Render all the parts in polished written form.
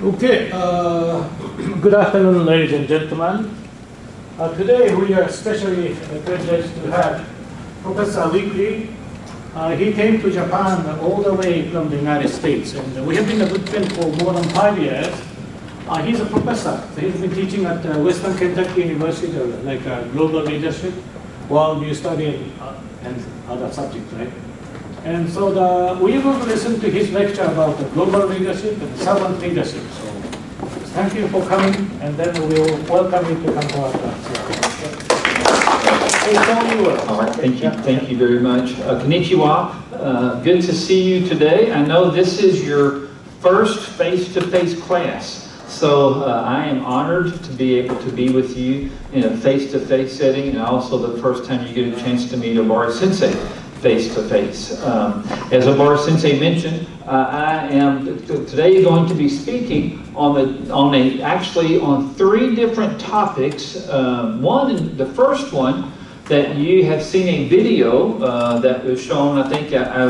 Okay, good afternoon, ladies and gentlemen. Today we are especially privileged to have Professor Weakley. He came to Japan all the way from the United States, and we have been a good friend for more than 5 years. He's a professor. So he's been teaching at Western Kentucky University, like global leadership, world new study, and other subjects, right? And so we will listen to his lecture about the global leadership and servant leadership. So thank you for coming, and then we will welcome you to come to our class. All right, thank you very much. Konnichiwa, good to see you today. I know this is your first face-to-face class, so I am honored to be able to be with you in a face-to-face setting, and also the first time you get a chance to meet Obara Sensei face-to-face. As Obara Sensei mentioned, I am today going to be speaking actually on 3 different topics. The first one that you have seen a video that was shown. I think I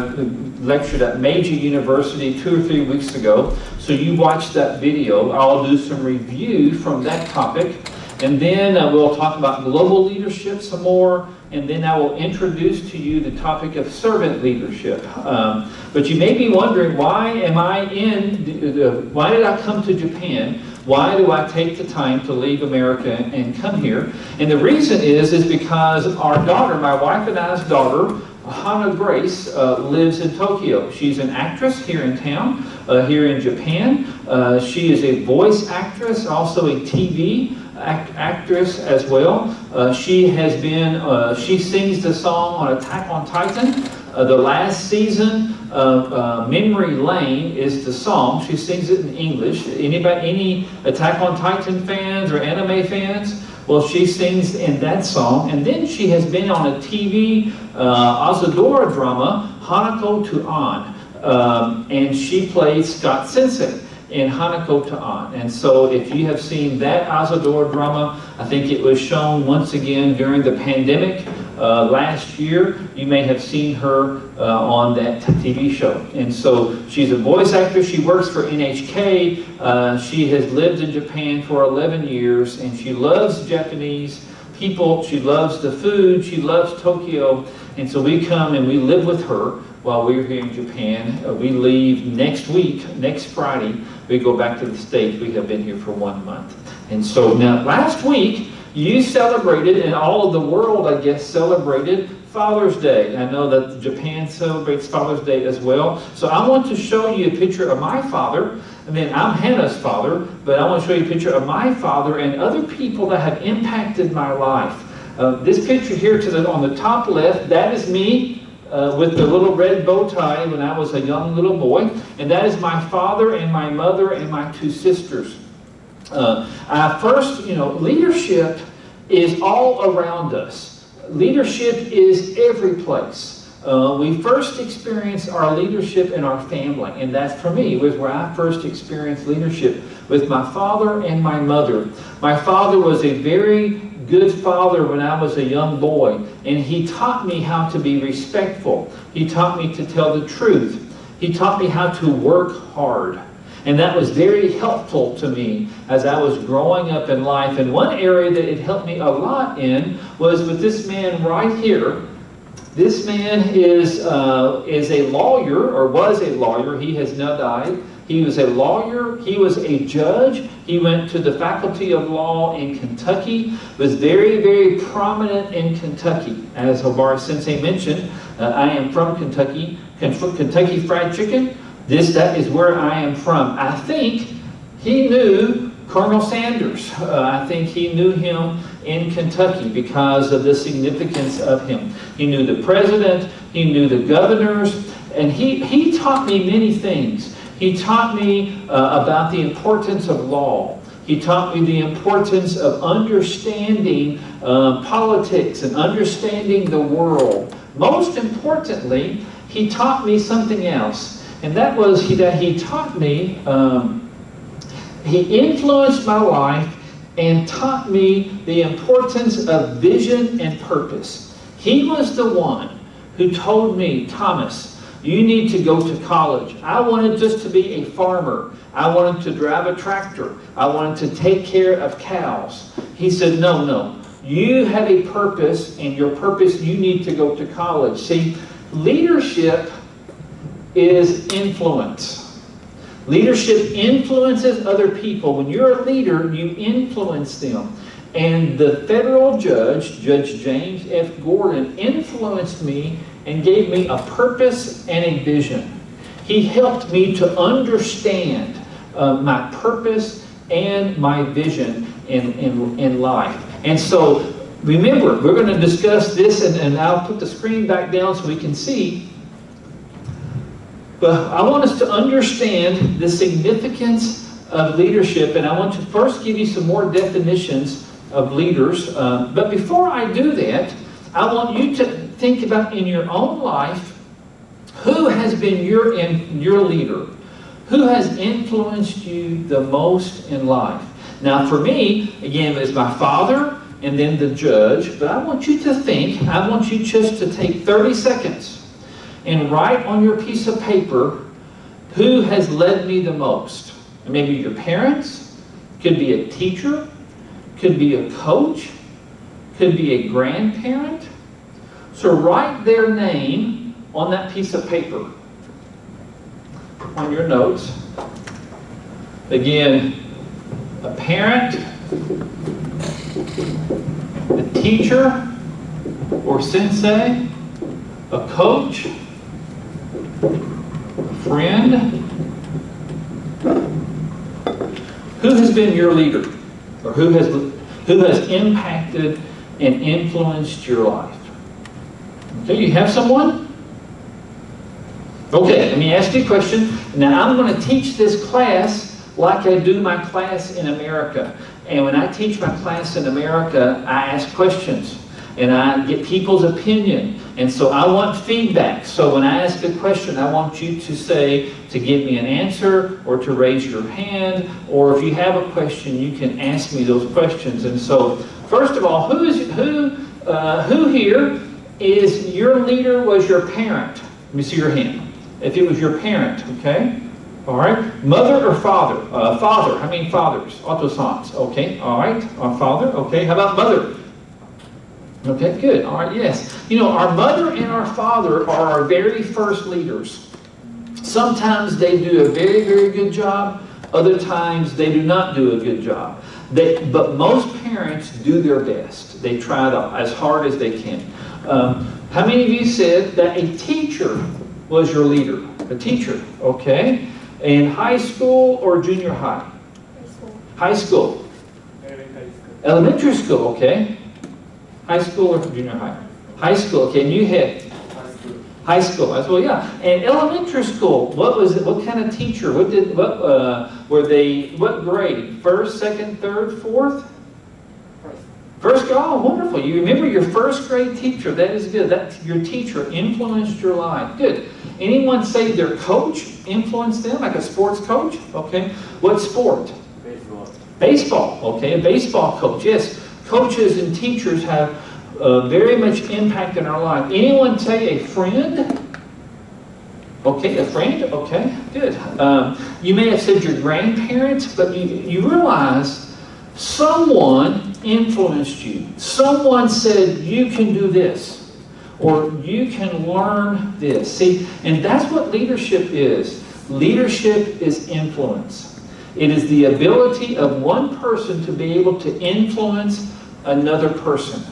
lectured at Meiji University 2 or 3 weeks ago. So you watched that video. I'll do some review from that topic. And then we'll talk about global leadership some more, and then I will introduce to you the topic of servant leadership. But you may be wondering, why did I come to Japan? Why do I take the time to leave America and come here? And the reason is because our daughter, my wife and I's daughter, Hana Grace, lives in Tokyo. She's an actress here in town, here in Japan. She is a voice actress, also a TV actress as well. She sings the song on Attack on Titan. The last season of Memory Lane is the song. She sings it in English. Any Attack on Titan fans or anime fans? Well, she sings in that song. And then she has been on a TV Asadora drama, Hanako to An. And she plays Scott Sensei in Hanako to An. And so if you have seen that Asadora drama, I think it was shown once again during the pandemic last year. You may have seen her on that TV show. And so she's a voice actress. She works for NHK. She has lived in Japan for 11 years, and she loves Japanese people. She loves the food. She loves Tokyo. And so we come and we live with her while we're here in Japan. We leave next week, next Friday. We go back to the States. We have been here for 1 month. And so now last week, you celebrated, and all of the world, I guess, celebrated Father's Day. I know that Japan celebrates Father's Day as well. So I want to show you a picture of my father. I mean, I'm Hannah's father, but I want to show you a picture of my father and other people that have impacted my life. This picture here on the top left, that is me with the little red bow tie when I was a young little boy. And that is my father and my mother and my 2 sisters. Leadership is all around us. Leadership is every place. We first experience our leadership in our family, and that for me was where I first experienced leadership, with my father and my mother. My father was a very good father when I was a young boy, and he taught me how to be respectful. He taught me to tell the truth. He taught me how to work hard. And that was very helpful to me as I was growing up in life. And one area that it helped me a lot in was with this man right here. This man is a lawyer, or was a lawyer. He has now died. He was a lawyer. He was a judge. He went to the Faculty of Law in Kentucky. Was very, very prominent in Kentucky. As Obara Sensei mentioned, I am from Kentucky. Kentucky Fried Chicken. That is where I am from. I think he knew Colonel Sanders. I think he knew him in Kentucky because of the significance of him. He knew the president, he knew the governors, and he taught me many things. He taught me about the importance of law. He taught me the importance of understanding politics and understanding the world. Most importantly, he taught me something else. And that was that he taught me, he influenced my life and taught me the importance of vision and purpose. He was the one who told me, Thomas, You need to go to college. I wanted just to be a farmer. I wanted to drive a tractor. I wanted to take care of cows. He said, no, no. You have a purpose, and your purpose, you need to go to college. See, leadership is influence. Leadership influences other people. When you're a leader, you influence them. And the federal judge, Judge James F. Gordon, influenced me and gave me a purpose and a vision. He helped me to understand my purpose and my vision in life. And so, remember, we're going to discuss this, and I'll put the screen back down so we can see. But I want us to understand the significance of leadership, and I want to first give you some more definitions of leaders. But before I do that, I want you to think about in your own life, who has been your leader? Who has influenced you the most in life? Now for me, again, it's my father and then the judge, but I want you to think, I want you just to take 30 seconds and write on your piece of paper, who has led me the most? Maybe your parents, could be a teacher, could be a coach, could be a grandparent. So write their name on that piece of paper, on your notes. Again, a parent, a teacher or sensei, a coach, a friend. Who has been your leader? Or who has impacted and influenced your life? Okay, you have someone? Okay, let me ask you a question. Now I'm going to teach this class like I do my class in America. And when I teach my class in America, I ask questions. And I get people's opinion. And so I want feedback. So when I ask a question, I want you to say, to give me an answer, or to raise your hand, or if you have a question, you can ask me those questions. And so, first of all, who here is your leader was your parent? Let me see your hand. If it was your parent, okay? All right. Mother or father? Father. How many fathers? Autosons. Okay. All right. Our father. Okay. How about mother? Okay, good. All right, yes. You know, our mother and our father are our very first leaders. Sometimes they do a very, very good job. Other times they do not do a good job. But most parents do their best. They try as hard as they can. How many of you said that a teacher was your leader? A teacher, okay. In high school or junior high? High school. High school. Elementary school, okay. High school or junior high? High school, okay, and you had? High school as well, yeah. And elementary school, what was it? What kind of teacher? What grade? First, second, third, fourth? First grade, oh, wonderful. You remember your first grade teacher. That is good. That your teacher influenced your life. Good. Anyone say their coach influenced them, like a sports coach? Okay. What sport? Baseball. Baseball, okay, a baseball coach, yes. Coaches and teachers have very much impact in our life. Anyone say a friend? Okay, a friend? Okay, good. You may have said your grandparents, but you realize someone influenced you. Someone said, you can do this, or you can learn this. See, and that's what leadership is. Leadership is influence. It is the ability of one person to be able to influence another person.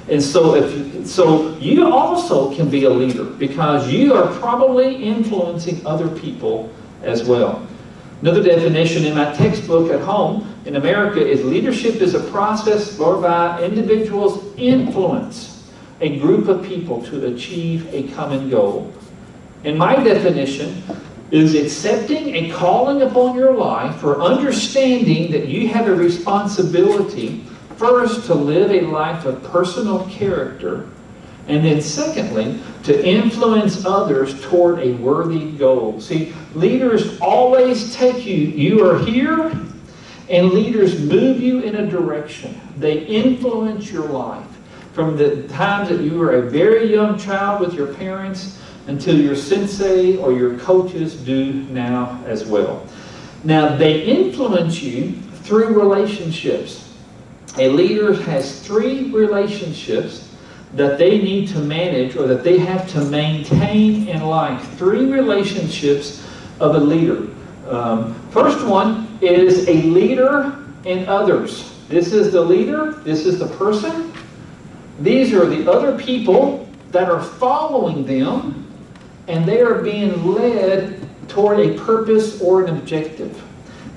And so you also can be a leader, because you are probably influencing other people as well. Another definition in my textbook at home in America is leadership is a process whereby individuals influence a group of people to achieve a common goal. And my definition is accepting a calling upon your life, or understanding that you have a responsibility first to live a life of personal character, and then secondly, to influence others toward a worthy goal. See, leaders always take you are here, and leaders move you in a direction. They influence your life. From the time that you were a very young child with your parents, until your sensei or your coaches do now as well. Now, they influence you through relationships. A leader has 3 relationships that they need to manage or that they have to maintain in life. 3 relationships of a leader. First one is a leader and others. This is the leader. This is the person. These are the other people that are following them, and they are being led toward a purpose or an objective.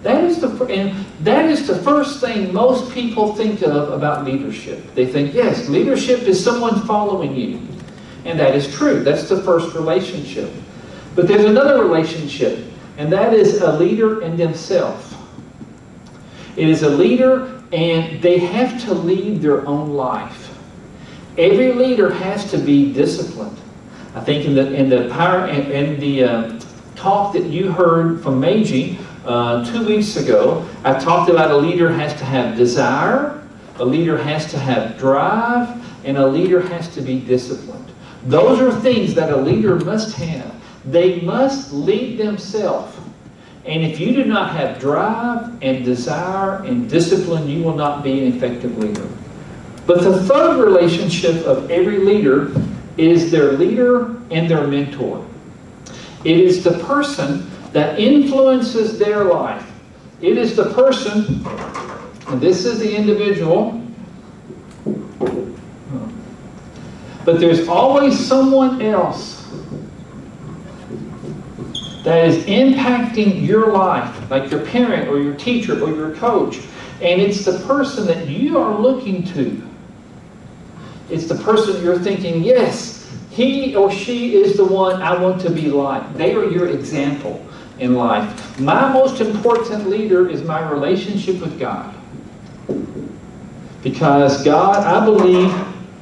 That is the first thing most people think of about leadership. They think, yes, leadership is someone following you. And that is true. That's the first relationship. But there's another relationship, and that is a leader and themselves. It is a leader, and they have to lead their own life. Every leader has to be disciplined. I think in the talk that you heard from Meiji 2 weeks ago, I talked about a leader has to have desire, a leader has to have drive, and a leader has to be disciplined. Those are things that a leader must have. They must lead themselves. And if you do not have drive and desire and discipline, you will not be an effective leader. But the third relationship of every leader is their leader and their mentor. It is the person that influences their life. It is the person, and this is the individual, but there's always someone else that is impacting your life, like your parent or your teacher or your coach. And it's the person that you are looking to. It's the person you're thinking, yes, he or she is the one I want to be like. They are your example in life. My most important leader is my relationship with God. Because God, I believe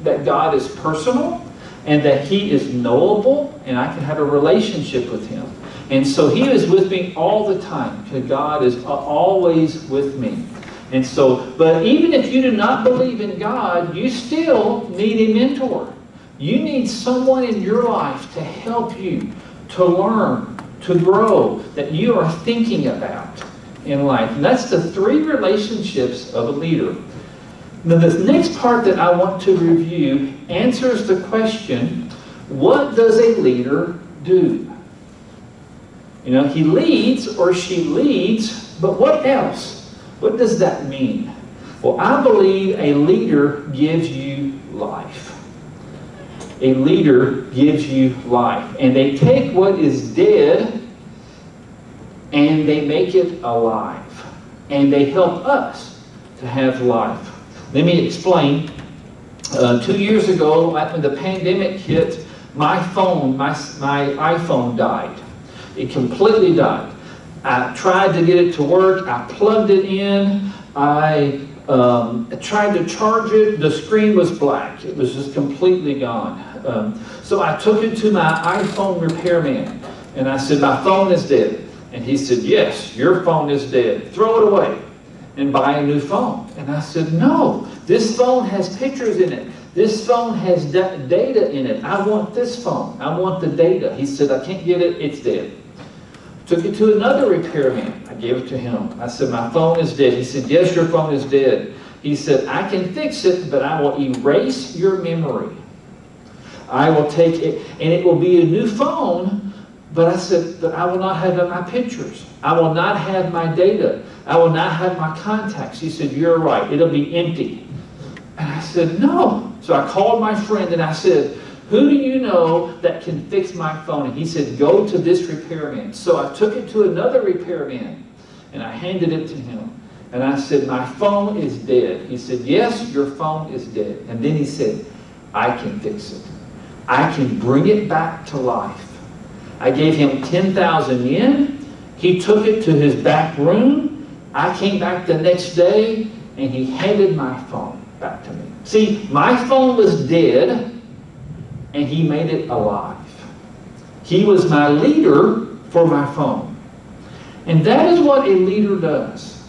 that God is personal and that He is knowable and I can have a relationship with Him. And so He is with me all the time because God is always with me. And so, but even if you do not believe in God, you still need a mentor. You need someone in your life to help you, to learn, to grow, that you are thinking about in life. And that's the 3 relationships of a leader. Now, the next part that I want to review answers the question, what does a leader do? You know, he leads or she leads, but what else? What does that mean? Well, I believe a leader gives you life. A leader gives you life. And they take what is dead and they make it alive. And they help us to have life. Let me explain. 2 years ago, when the pandemic hit, my iPhone died. It completely died. I tried to get it to work. I plugged it in. I tried to charge it. The screen was black. It was just completely gone. So I took it to my iPhone repairman. And I said, my phone is dead. And he said, yes, your phone is dead. Throw it away and buy a new phone. And I said, no, this phone has pictures in it. This phone has data in it. I want this phone. I want the data. He said, I can't get it. It's dead. Took it to another repairman. I gave it to him. I said, my phone is dead. He said, yes, your phone is dead. He said, I can fix it, but I will erase your memory. I will take it, and it will be a new phone, but I said, but I will not have my pictures. I will not have my data. I will not have my contacts. He said, you're right. It'll be empty. And I said, no. So I called my friend, and I said, who do you know that can fix my phone? And he said, go to this repairman. So I took it to another repairman, and I handed it to him. And I said, my phone is dead. He said, yes, your phone is dead. And then he said, I can fix it. I can bring it back to life. I gave him 10,000 yen. He took it to his back room. I came back the next day, and he handed my phone back to me. See, my phone was dead, and he made it alive. He was my leader for my phone. And that is what a leader does.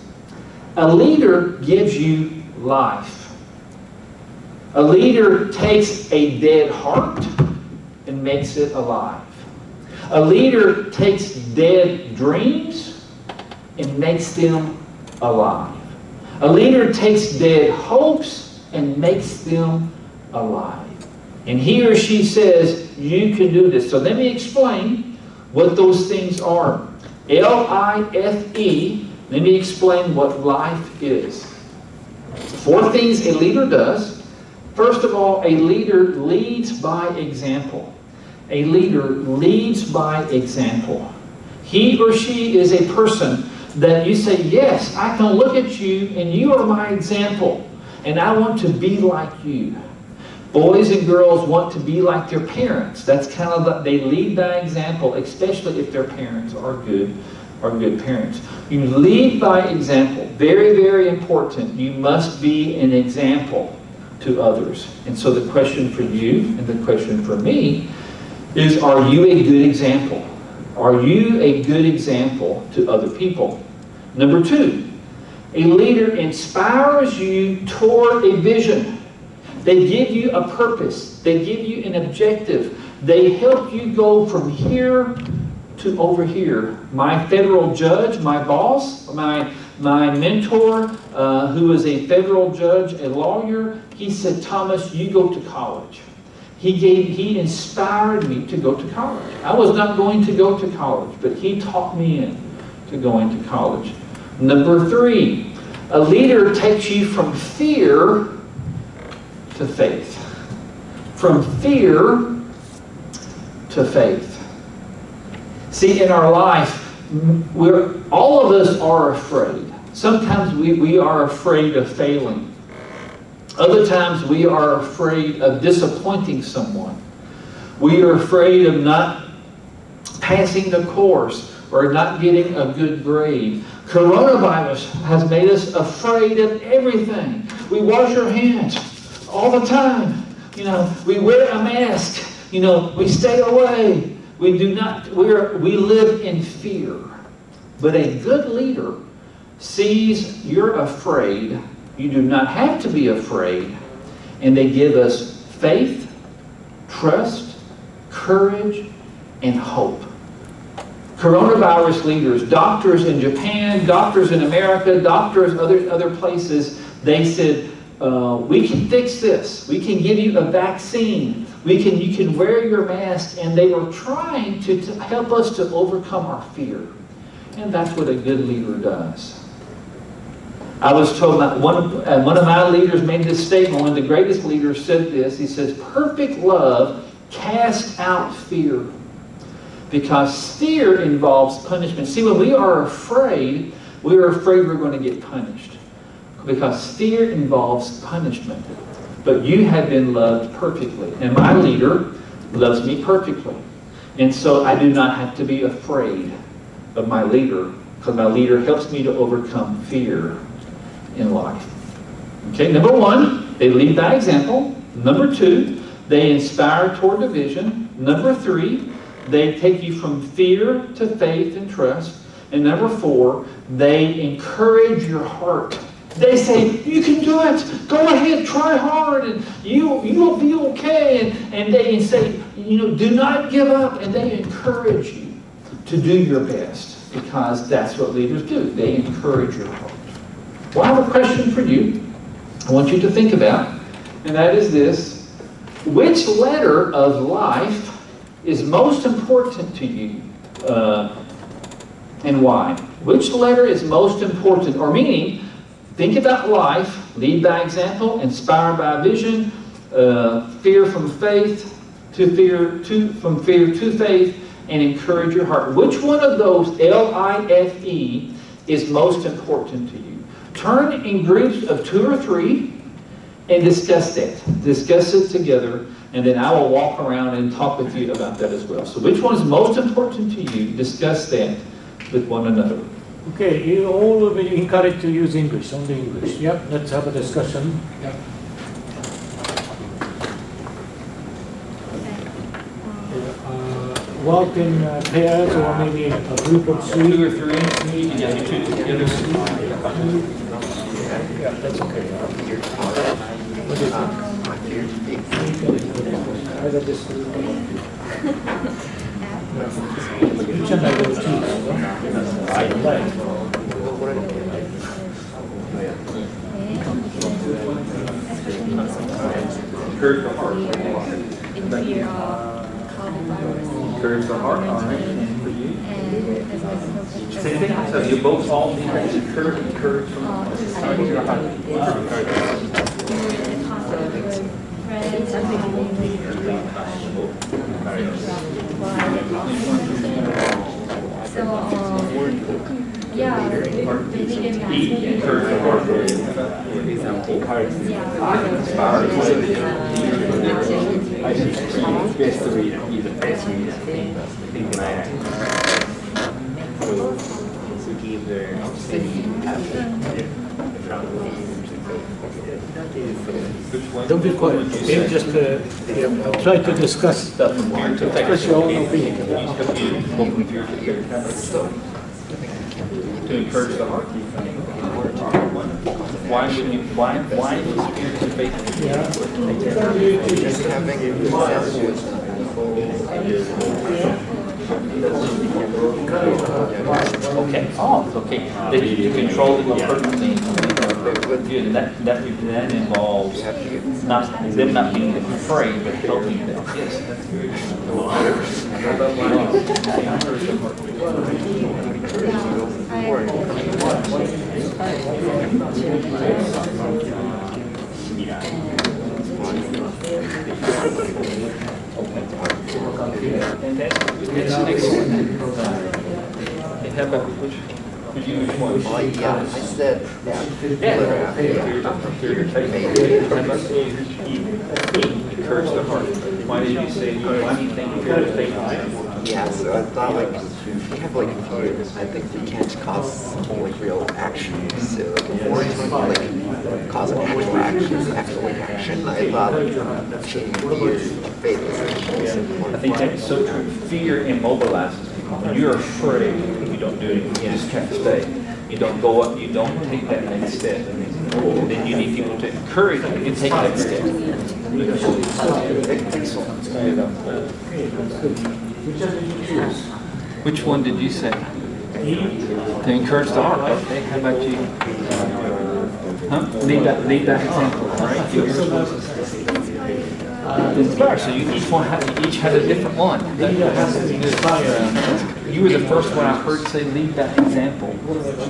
A leader gives you life. A leader takes a dead heart and makes it alive. A leader takes dead dreams and makes them alive. A leader takes dead hopes and makes them alive. And he or she says, you can do this. So let me explain what those things are. L-I-F-E. Let me explain what life is. 4 things a leader does. First of all, a leader leads by example. A leader leads by example. He or she is a person that you say, yes, I can look at you and you are my example. And I want to be like you. Boys and girls want to be like their parents. That's kind of, they lead by example, especially if their parents are good parents. You lead by example. Very, very important. You must be an example to others. And so the question for you and the question for me is, are you a good example? Are you a good example to other people? Number 2, a leader inspires you toward a vision. They give you a purpose. They give you an objective. They help you go from here to over here. My federal judge, my boss, my mentor, who is a federal judge, a lawyer, he said, Thomas, you go to college. He inspired me to go to college. I was not going to go to college, but he taught me into going to college. Number 3, a leader takes you from fear to faith. From fear to faith. See, in our life, all of us are afraid. Sometimes we are afraid of failing. Other times we are afraid of disappointing someone. We are afraid of not passing the course or not getting a good grade. Coronavirus has made us afraid of everything. We wash our hands all the time. We wear a mask. We stay away. We live in fear. But a good leader sees you're afraid. You do not have to be afraid. And they give us faith, trust, courage, and hope. Coronavirus leaders, doctors in Japan, doctors in America, doctors other places, they said, we can fix this. We can give you a vaccine. You can wear your mask. And they were trying to help us to overcome our fear. And that's what a good leader does. I was told that one of my leaders made this statement. One of the greatest leaders said this. He says, perfect love casts out fear. Because fear involves punishment. See, when we are afraid we're going to get punished. Because fear involves punishment. But you have been loved perfectly. And my leader loves me perfectly. And so I do not have to be afraid of my leader. Because my leader helps me to overcome fear in life. Okay, number 1, they lead by example. Number 2, they inspire toward a vision. Number 3, they take you from fear to faith and trust. And number 4, they encourage your heart. They say, you can do it. Go ahead, try hard, and you will be okay. And they say, do not give up. And they encourage you to do your best, because that's what leaders do. They encourage your heart. Well, I have a question for you. I want you to think about, and that is this. Which letter of life is most important to you, and why? Which letter is most important? Or meaning, think about life, lead by example, inspire by vision, fear from faith from fear to faith, and encourage your heart. Which one of those, L-I-F-E, is most important to you? Turn in groups of 2 or 3 and discuss that. Discuss it together, and then I will walk around and talk with you about that as well. So which one is most important to you? Discuss that with one another. Okay, you all will be encouraged to use English, only English. Yep, let's have a discussion. Yep. Walk in pairs, or maybe a group of 3 or 3. Yeah, you 2 together. Yeah, that's okay. What do you think? Either this can I go to? Right. Encourage the heart. Encourage the heart. All right. And for you? Same thing. So you both all encourage from your heart. Yeah, Encourage the heart. Don't be quiet. Okay, just try to discuss your own opinion. To encourage the heart. Why would you? Why is spirit of faith? Just having Okay. Oh, okay. That you control the person thing. That involves not them not being afraid, but helping them. Yes, that's very How about which one? yeah, I said Encourage the heart. Why did you say? Why do you think fear of faith? yeah, so I thought like we have like fears. I think we can't cause like real action. So like more like cause an actual action. I thought fear, faith is I think that's so true. Fear immobilizes people. When you're afraid, you don't do anything. You just kind of stay. You don't go up. You don't take that next step. And then you need people to encourage you to take that step. Which one did you say? To encourage the heart. Okay. How about you? Huh? Lead that example. All right. Inspire. So you each had a different one. You were the first one I heard say lead that example.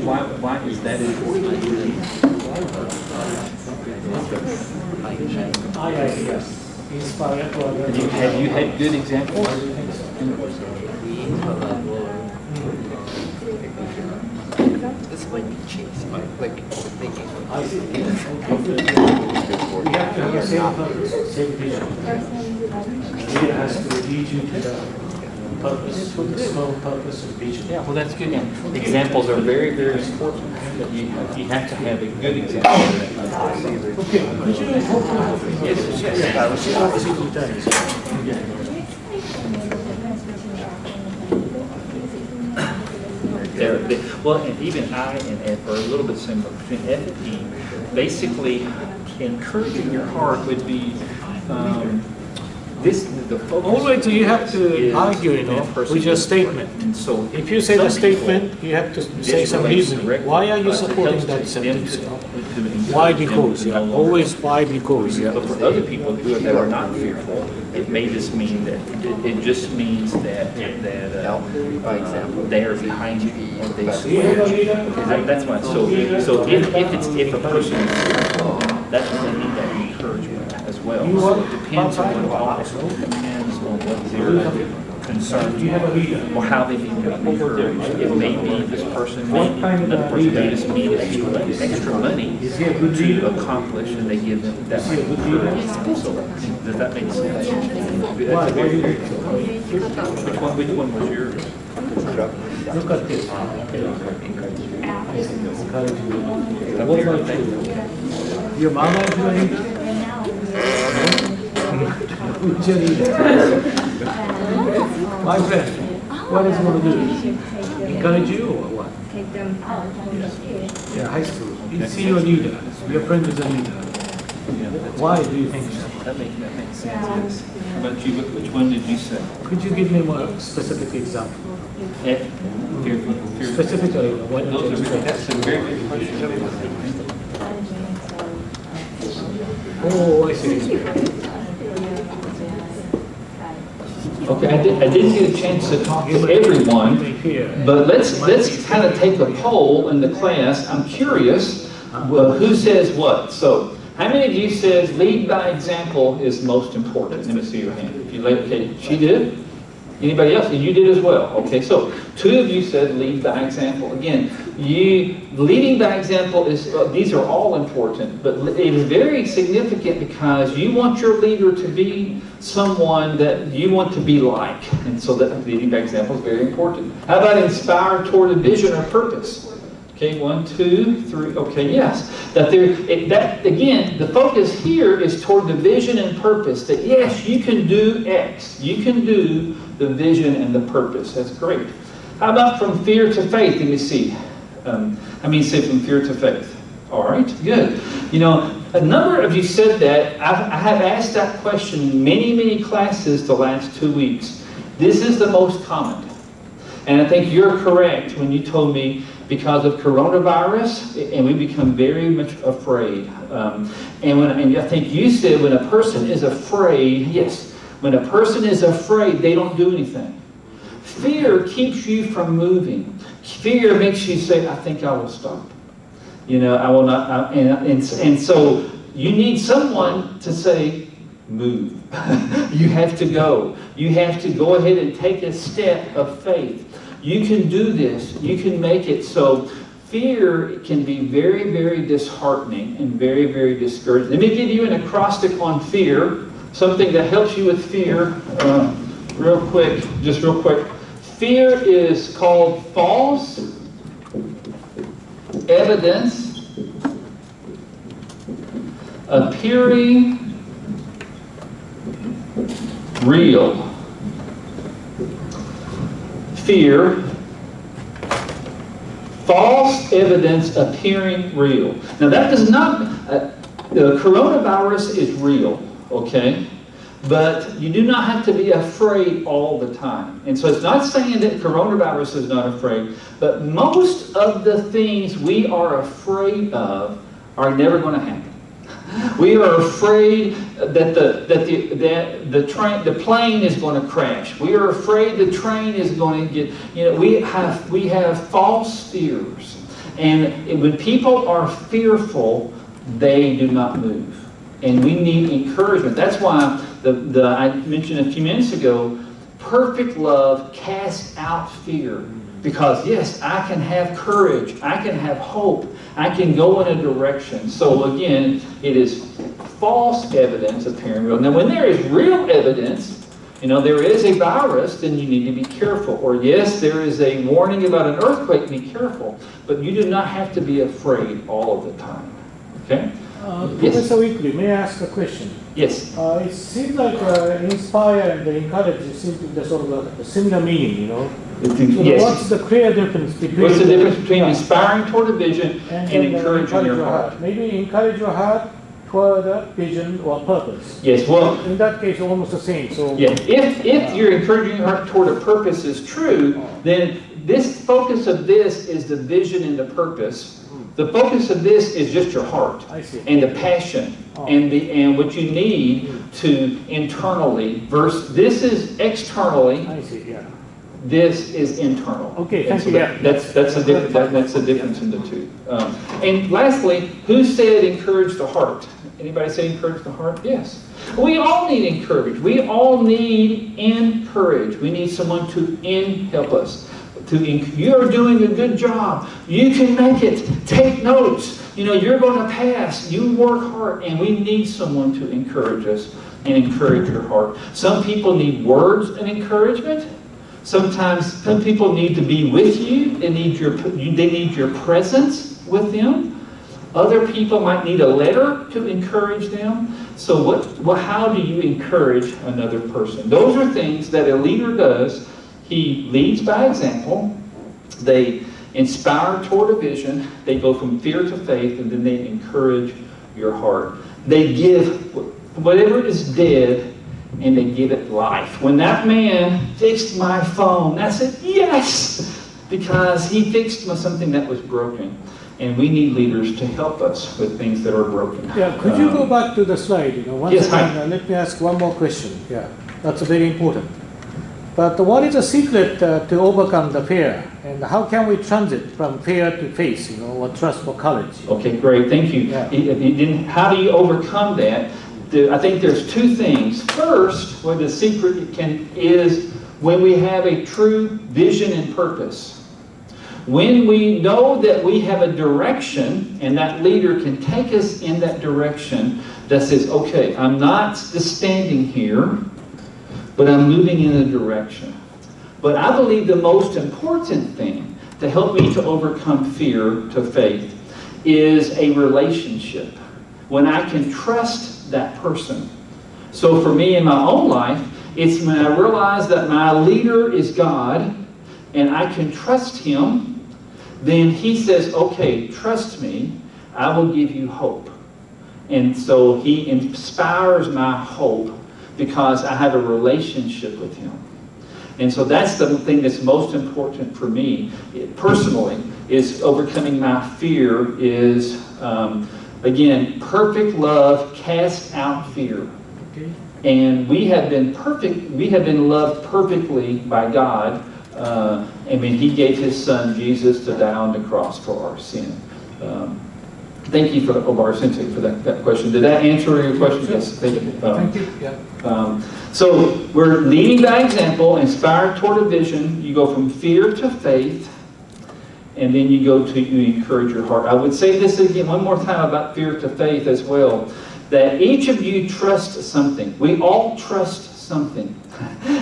Why is that important? Have you had good examples? this might be cheesy, like thinking. We have to have the same purpose, same vision. Leader has to lead you to the purpose, the small purpose of vision. Yeah, well, that's good. And examples are very, very important. You have to have a good example. Okay, could you Well, and even I and F are a little bit similar between F and E. Basically, encouraging your heart would be the focus. always you have to argue, with your statement. And so, If you say the statement, you have to say some reasoning. Why are you supporting that sentence? Why because? Always why because. But for other people that are not fearful, it may just mean that it just means that By example. they are behind you or they swear. That's why. So if a person is fearful, that's when they need that encouragement as well. So it depends on what their concerns or how they need to be encouraged. It may be this person, another person may just need extra money to accomplish, and they give them that money. So does that make sense? Which one was yours? Look at this. What about that? Your mama is your leader? Who's your leader? My friend, what is he going to do? Encourage you or what? take them out. Yeah, high school. You see your leader. Your friend is a leader. Why do you think so? That makes sense, yes. How about you? Which one did you say? Could you give me more specific example? F? Fear. Specifically, what did you explain? That's a very good question. Oh, I see. Okay, I didn't get a chance to talk to everyone, but let's kind of take a poll in the class. I'm curious, who says what? So, how many of you says lead by example is most important? Let me see your hand. If you okay, she did. Anybody else? And you did as well. Okay, so 2 of you said lead by example. Again, leading by example is, these are all important, but it is very significant because you want your leader to be someone that you want to be like. And so that leading by example is very important. How about inspire toward a vision or purpose? Okay, 1, 2, 3. Okay, yes. That again, the focus here is toward the vision and purpose. That yes, you can do X. You can do the vision and the purpose. That's great. How about from fear to faith? Let me see. I mean, say from fear to faith. All right, good. You know, a number of you said that. I have asked that question in many classes the last 2 weeks. This is the most common. And I think you're correct when you told me because of coronavirus, and we become very much afraid. And I think you said when a person is afraid, yes, when a person is afraid, they don't do anything. Fear keeps you from moving. Fear makes you say, I think I will stop. You know, I will not. And so you need someone to say, move. You have to go. You have to go ahead and take a step of faith. You can do this. You can make it. So fear can be very disheartening and very discouraging. Let me give you an acrostic on fear, something that helps you with fear real quick. Fear is called false evidence appearing real. Fear, false evidence appearing real. Now that does not, the coronavirus is real, okay? But you do not have to be afraid all the time. And so it's not saying that coronavirus is not afraid, but most of the things we are afraid of are never going to happen. We are afraid that the plane is going to crash. We are afraid the train is going to get, you know, we have false fears. And when people are fearful, they do not move. And we need encouragement. That's why I mentioned a few minutes ago, perfect love casts out fear. Because yes, I can have courage, I can have hope, I can go in a direction. So again, it is false evidence appearing real. Now when there is real evidence, you know, there is a virus, then you need to be careful. Or yes, there is a warning about an earthquake, be careful. But you do not have to be afraid all of the time. Okay? Yes. Professor Weakley, may I ask a question? Yes. It seems like inspire and encourage seem to be sort of a similar meaning, you know. So yes. What's the clear difference between... What's the difference between inspiring toward a vision and encouraging your heart? Maybe encourage your heart toward a vision or purpose. Yes, well... In that case, almost the same. So yeah, if you're encouraging your heart toward a purpose is true, then this focus of this is the vision and the purpose. The focus of this is just your heart and the passion and what you need to internally versus this is externally. I see, yeah. This is internal. Okay, thank you. That's the difference in the two. And lastly, who said encourage the heart? Anybody say encourage the heart? Yes. We all need encourage. We all need encourage. We need someone to help us. You are doing a good job. You can make it. Take notes. You know, you're going to pass. You work hard. And we need someone to encourage us and encourage your heart. Some people need words of encouragement. Sometimes some people need to be with you. They need your presence with them. Other people might need a letter to encourage them. So how do you encourage another person? Those are things that a leader does. He leads by example. They inspire toward a vision. They go from fear to faith, and then they encourage your heart. they give whatever is dead and they give it life. When that man fixed my phone, I said, yes, because he fixed something that was broken. And we need leaders to help us with things that are broken. Yeah, could you go back to the slide? Once yes, again, let me ask one more question. Yeah, that's very important. But what is the secret to overcome the fear? And how can we transit from fear to faith, or trust for courage? Okay, great. Thank you. Yeah. How do you overcome that? I think there's two things. First, what the secret is when we have a true vision and purpose. When we know that we have a direction and that leader can take us in that direction that says, okay, I'm not just standing here, but I'm moving in a direction. But I believe the most important thing to help me to overcome fear to faith is a relationship. When I can trust that person. So for me in my own life, it's when I realize that my leader is God and I can trust Him, then He says, okay, trust me, I will give you hope. And so He inspires my hope because I have a relationship with Him. And so that's the thing that's most important for me personally, is overcoming my fear is, again, perfect love casts out fear. Okay. And we have been loved perfectly by God. He gave His Son, Jesus, to die on the cross for our sin. Thank you, Obar Sensei, for that question. Did that answer your question? Yes, thank you. Thank you. Yeah. So we're leading by example, inspired toward a vision. You go from fear to faith, and then you encourage your heart. I would say this again one more time about fear to faith as well, that each of you trust something. We all trust something.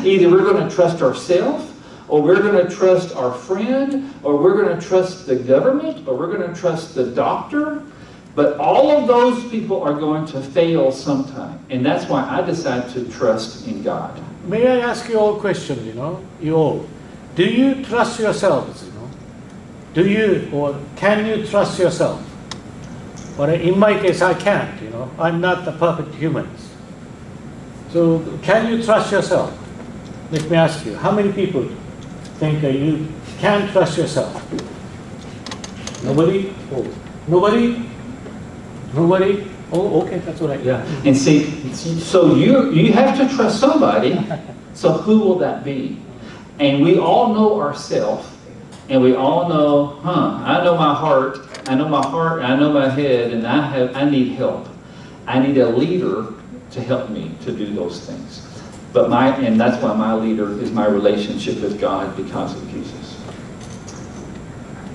Either we're going to trust ourselves, or we're going to trust our friend, or we're going to trust the government, or we're going to trust the doctor. But all of those people are going to fail sometime. And that's why I decided to trust in God. May I ask you all a question, you all. Do you trust yourselves, Do you or can you trust yourself? But in my case, I can't, I'm not the perfect human. So can you trust yourself? Let me ask you, how many people think that you can trust yourself? Nobody? Oh. Nobody? Nobody? Oh, okay, that's what I... Yeah, and see, so you have to trust somebody, so who will that be? And we all know ourselves, and we all know, I know my heart, I know my head, and I need help. I need a leader to help me to do those things. And that's why my leader is my relationship with God because of Jesus.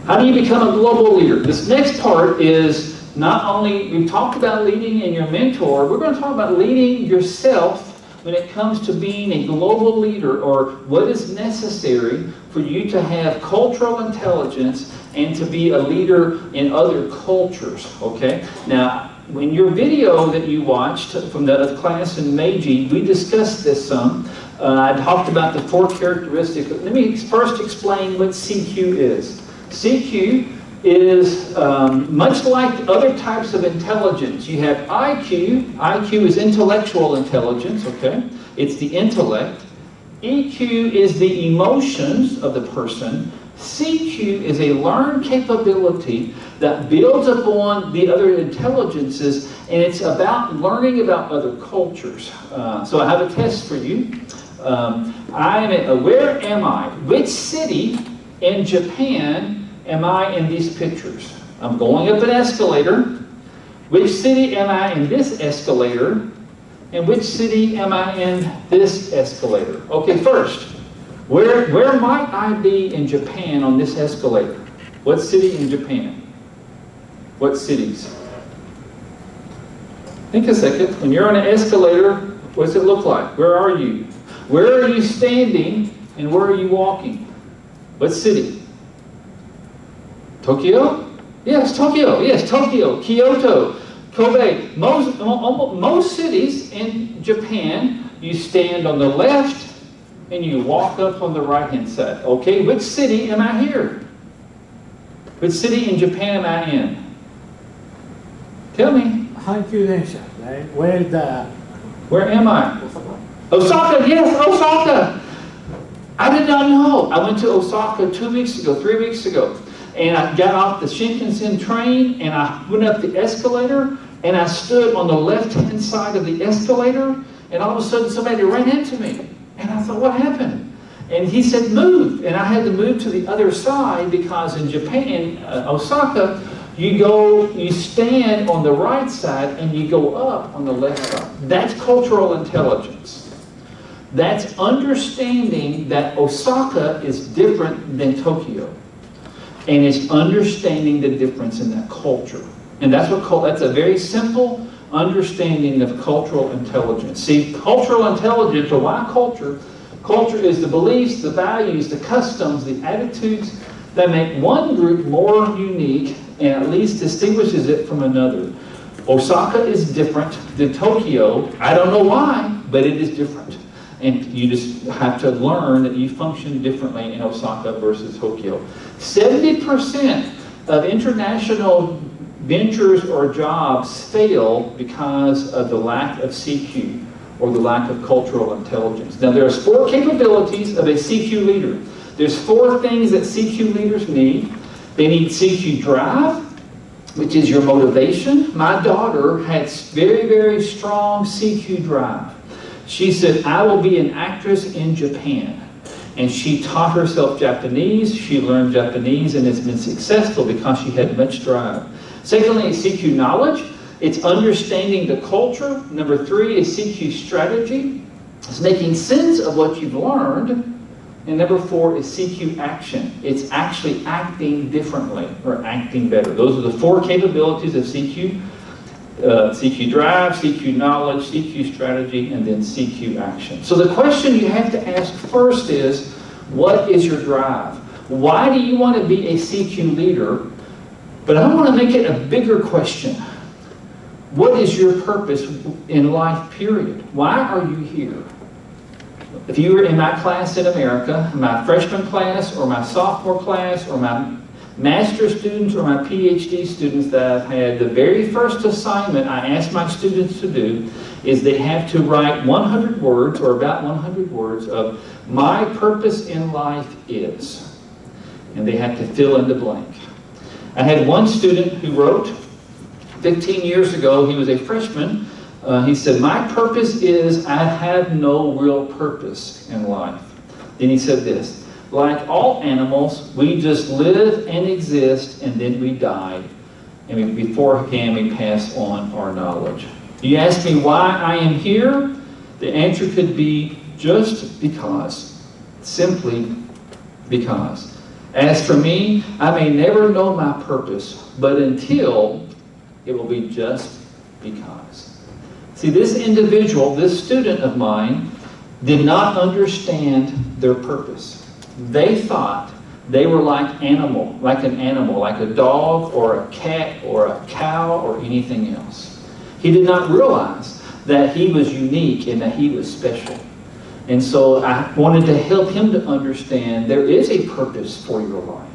How do you become a global leader? This next part is not only, we've talked about leading in your mentor, we're going to talk about leading yourself when it comes to being a global leader, or what is necessary for you to have cultural intelligence and to be a leader in other cultures, okay? Now, in your video that you watched from the class in Meiji, we discussed this some. I talked about the 4 characteristics, but let me first explain what CQ is. CQ is much like other types of intelligence. You have IQ. IQ is intellectual intelligence, okay? It's the intellect. EQ is the emotions of the person. CQ is a learned capability that builds upon the other intelligences, and it's about learning about other cultures. So I have a test for you. Where am I? Which city in Japan am I in these pictures? I'm going up an escalator. Which city am I in this escalator? And which city am I in this escalator? Okay, first, where might I be in Japan on this escalator? What city in Japan? What cities? Think a second. When you're on an escalator, what does it look like? Where are you? Where are you standing and where are you walking? What city? Tokyo? Yes, Tokyo. Yes, Tokyo. Kyoto. Kobe. Most cities in Japan, you stand on the left and you walk up on the right-hand side. Okay, which city am I here? Which city in Japan am I in? Tell me. confidential, right? Where am I? Osaka, yes, Osaka. I did not know. I went to Osaka 2 weeks ago, 3 weeks ago. And I got off the Shinkansen train and I went up the escalator and I stood on the left-hand side of the escalator and all of a sudden somebody ran into me. And I thought, what happened? And he said, move. And I had to move to the other side because in Japan, Osaka, you stand on the right side and you go up on the left side. That's cultural intelligence. That's understanding that Osaka is different than Tokyo. And it's understanding the difference in that culture. And that's a very simple understanding of cultural intelligence. See, cultural intelligence, or why culture? Culture is the beliefs, the values, the customs, the attitudes that make one group more unique and at least distinguishes it from another. Osaka is different than Tokyo. I don't know why, but it is different. And you just have to learn that you function differently in Osaka versus Tokyo. 70% of international ventures or jobs fail because of the lack of CQ, or the lack of cultural intelligence. Now there's 4 capabilities of a CQ leader. There's 4 things that CQ leaders need. They need CQ drive, which is your motivation. My daughter had very, very strong CQ drive. She said, I will be an actress in Japan. And she taught herself Japanese. She learned Japanese and has been successful because she had much drive. Secondly, CQ knowledge. It's understanding the culture. Number 3 is CQ strategy. It's making sense of what you've learned. And number 4 is CQ action. It's actually acting differently or acting better. Those are the 4 capabilities of CQ. CQ drive, CQ knowledge, CQ strategy, and then CQ action. So the question you have to ask first is, what is your drive? Why do you want to be a CQ leader? But I want to make it a bigger question. What is your purpose in life, period? Why are you here? If you were in my class in America, my freshman class or my sophomore class or my master's students or my PhD students that I've had, the very first assignment I ask my students to do is they have to write 100 words or about 100 words of my purpose in life is. And they have to fill in the blank. I had one student who wrote 15 years ago, he was a freshman, he said, my purpose is I have no real purpose in life. Then he said this, like all animals, we just live and exist and then we die. And beforehand we pass on our knowledge. You ask me why I am here? The answer could be just because. Simply because. As for me, I may never know my purpose, but until it will be just because. See, this individual, this student of mine, did not understand their purpose. They thought they were like an animal, like a dog or a cat or a cow or anything else. He did not realize that he was unique and that he was special. And so I wanted to help him to understand there is a purpose for your life.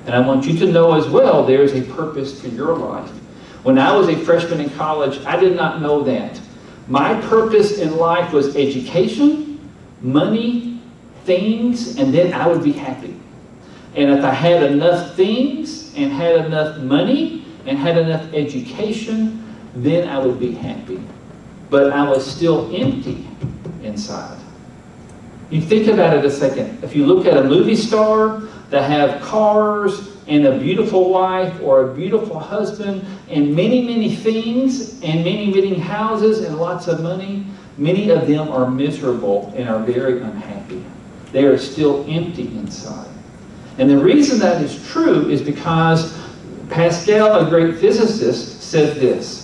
And I want you to know as well there is a purpose for your life. When I was a freshman in college, I did not know that. My purpose in life was education, money, things, and then I would be happy. And if I had enough things and had enough money and had enough education, then I would be happy. But I was still empty inside. You think about it a second. If you look at a movie star that have cars and a beautiful wife or a beautiful husband and many, many things and many, many houses and lots of money, many of them are miserable and are very unhappy. They are still empty inside. And the reason that is true is because Pascal, a great physicist, said this.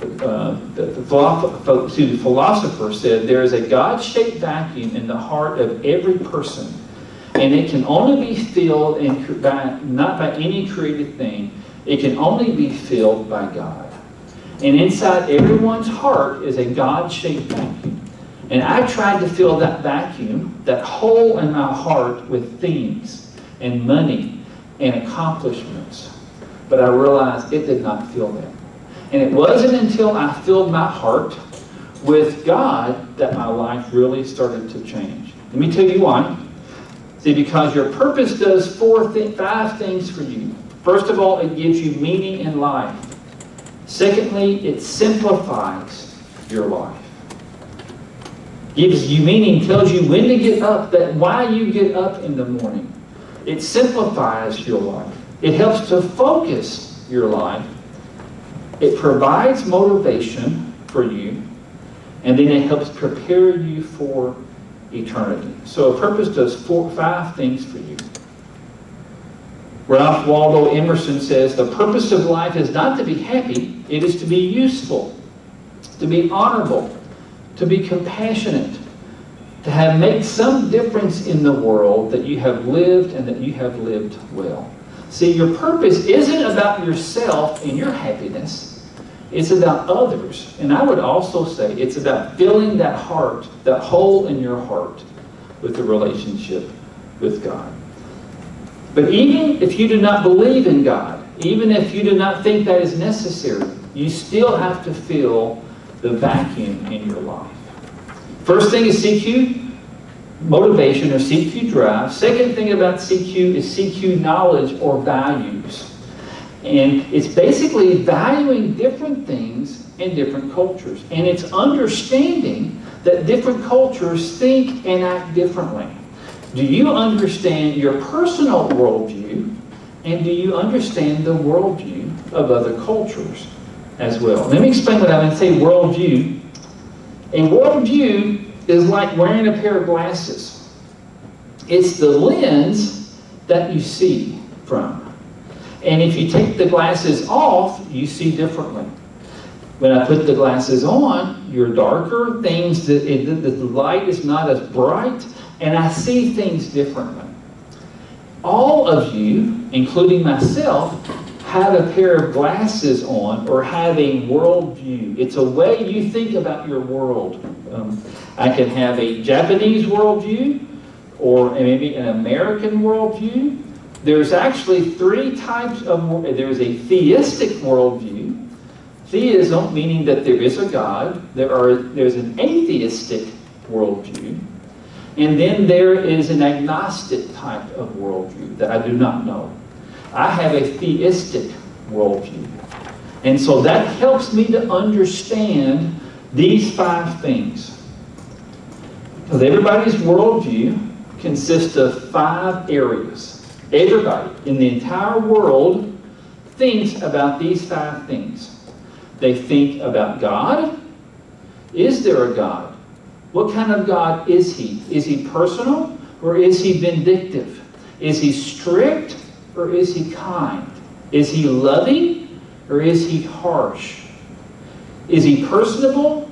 The philosopher said, there is a God-shaped vacuum in the heart of every person, and it can only be filled not by any created thing. It can only be filled by God. And inside everyone's heart is a God-shaped vacuum. And I tried to fill that vacuum, that hole in my heart, with things and money and accomplishments. But I realized it did not fill that. And it wasn't until I filled my heart with God that my life really started to change. Let me tell you why. See, because your purpose does five things for you. First of all, it gives you meaning in life. Secondly, it simplifies your life. Gives you meaning, tells you when to get up, that why you get up in the morning. It simplifies your life. It helps to focus your life. It provides motivation for you. And then it helps prepare you for eternity. So a purpose does five things for you. Ralph Waldo Emerson says, the purpose of life is not to be happy, it is to be useful, to be honorable, to be compassionate, to have made some difference in the world that you have lived and that you have lived well. See, your purpose isn't about yourself and your happiness. It's about others. And I would also say it's about filling that heart, that hole in your heart, with the relationship with God. But even if you do not believe in God, even if you do not think that is necessary, you still have to fill the vacuum in your life. First thing is CQ, motivation or CQ drive. Second thing about CQ is CQ knowledge or values. And it's basically valuing different things in different cultures. And it's understanding that different cultures think and act differently. Do you understand your personal worldview? And do you understand the worldview of other cultures as well? Let me explain what I mean. Say worldview. A worldview is like wearing a pair of glasses. It's the lens that you see from. And if you take the glasses off, you see differently. When I put the glasses on, you're darker, the light is not as bright, and I see things differently. All of you, including myself, have a pair of glasses on or have a worldview. It's a way you think about your world. I can have a Japanese worldview or maybe an American worldview. There's actually three types of, there's a theistic worldview. Theism, meaning that there is a God. There's an atheistic worldview. And then there is an agnostic type of worldview that I do not know. I have a theistic worldview. And so that helps me to understand these five things. Because everybody's worldview consists of 5 areas. Everybody in the entire world thinks about these 5 things. They think about God. Is there a God? What kind of God is He? Is He personal or is He vindictive? Is He strict or is He kind? Is He loving or is He harsh? Is He personable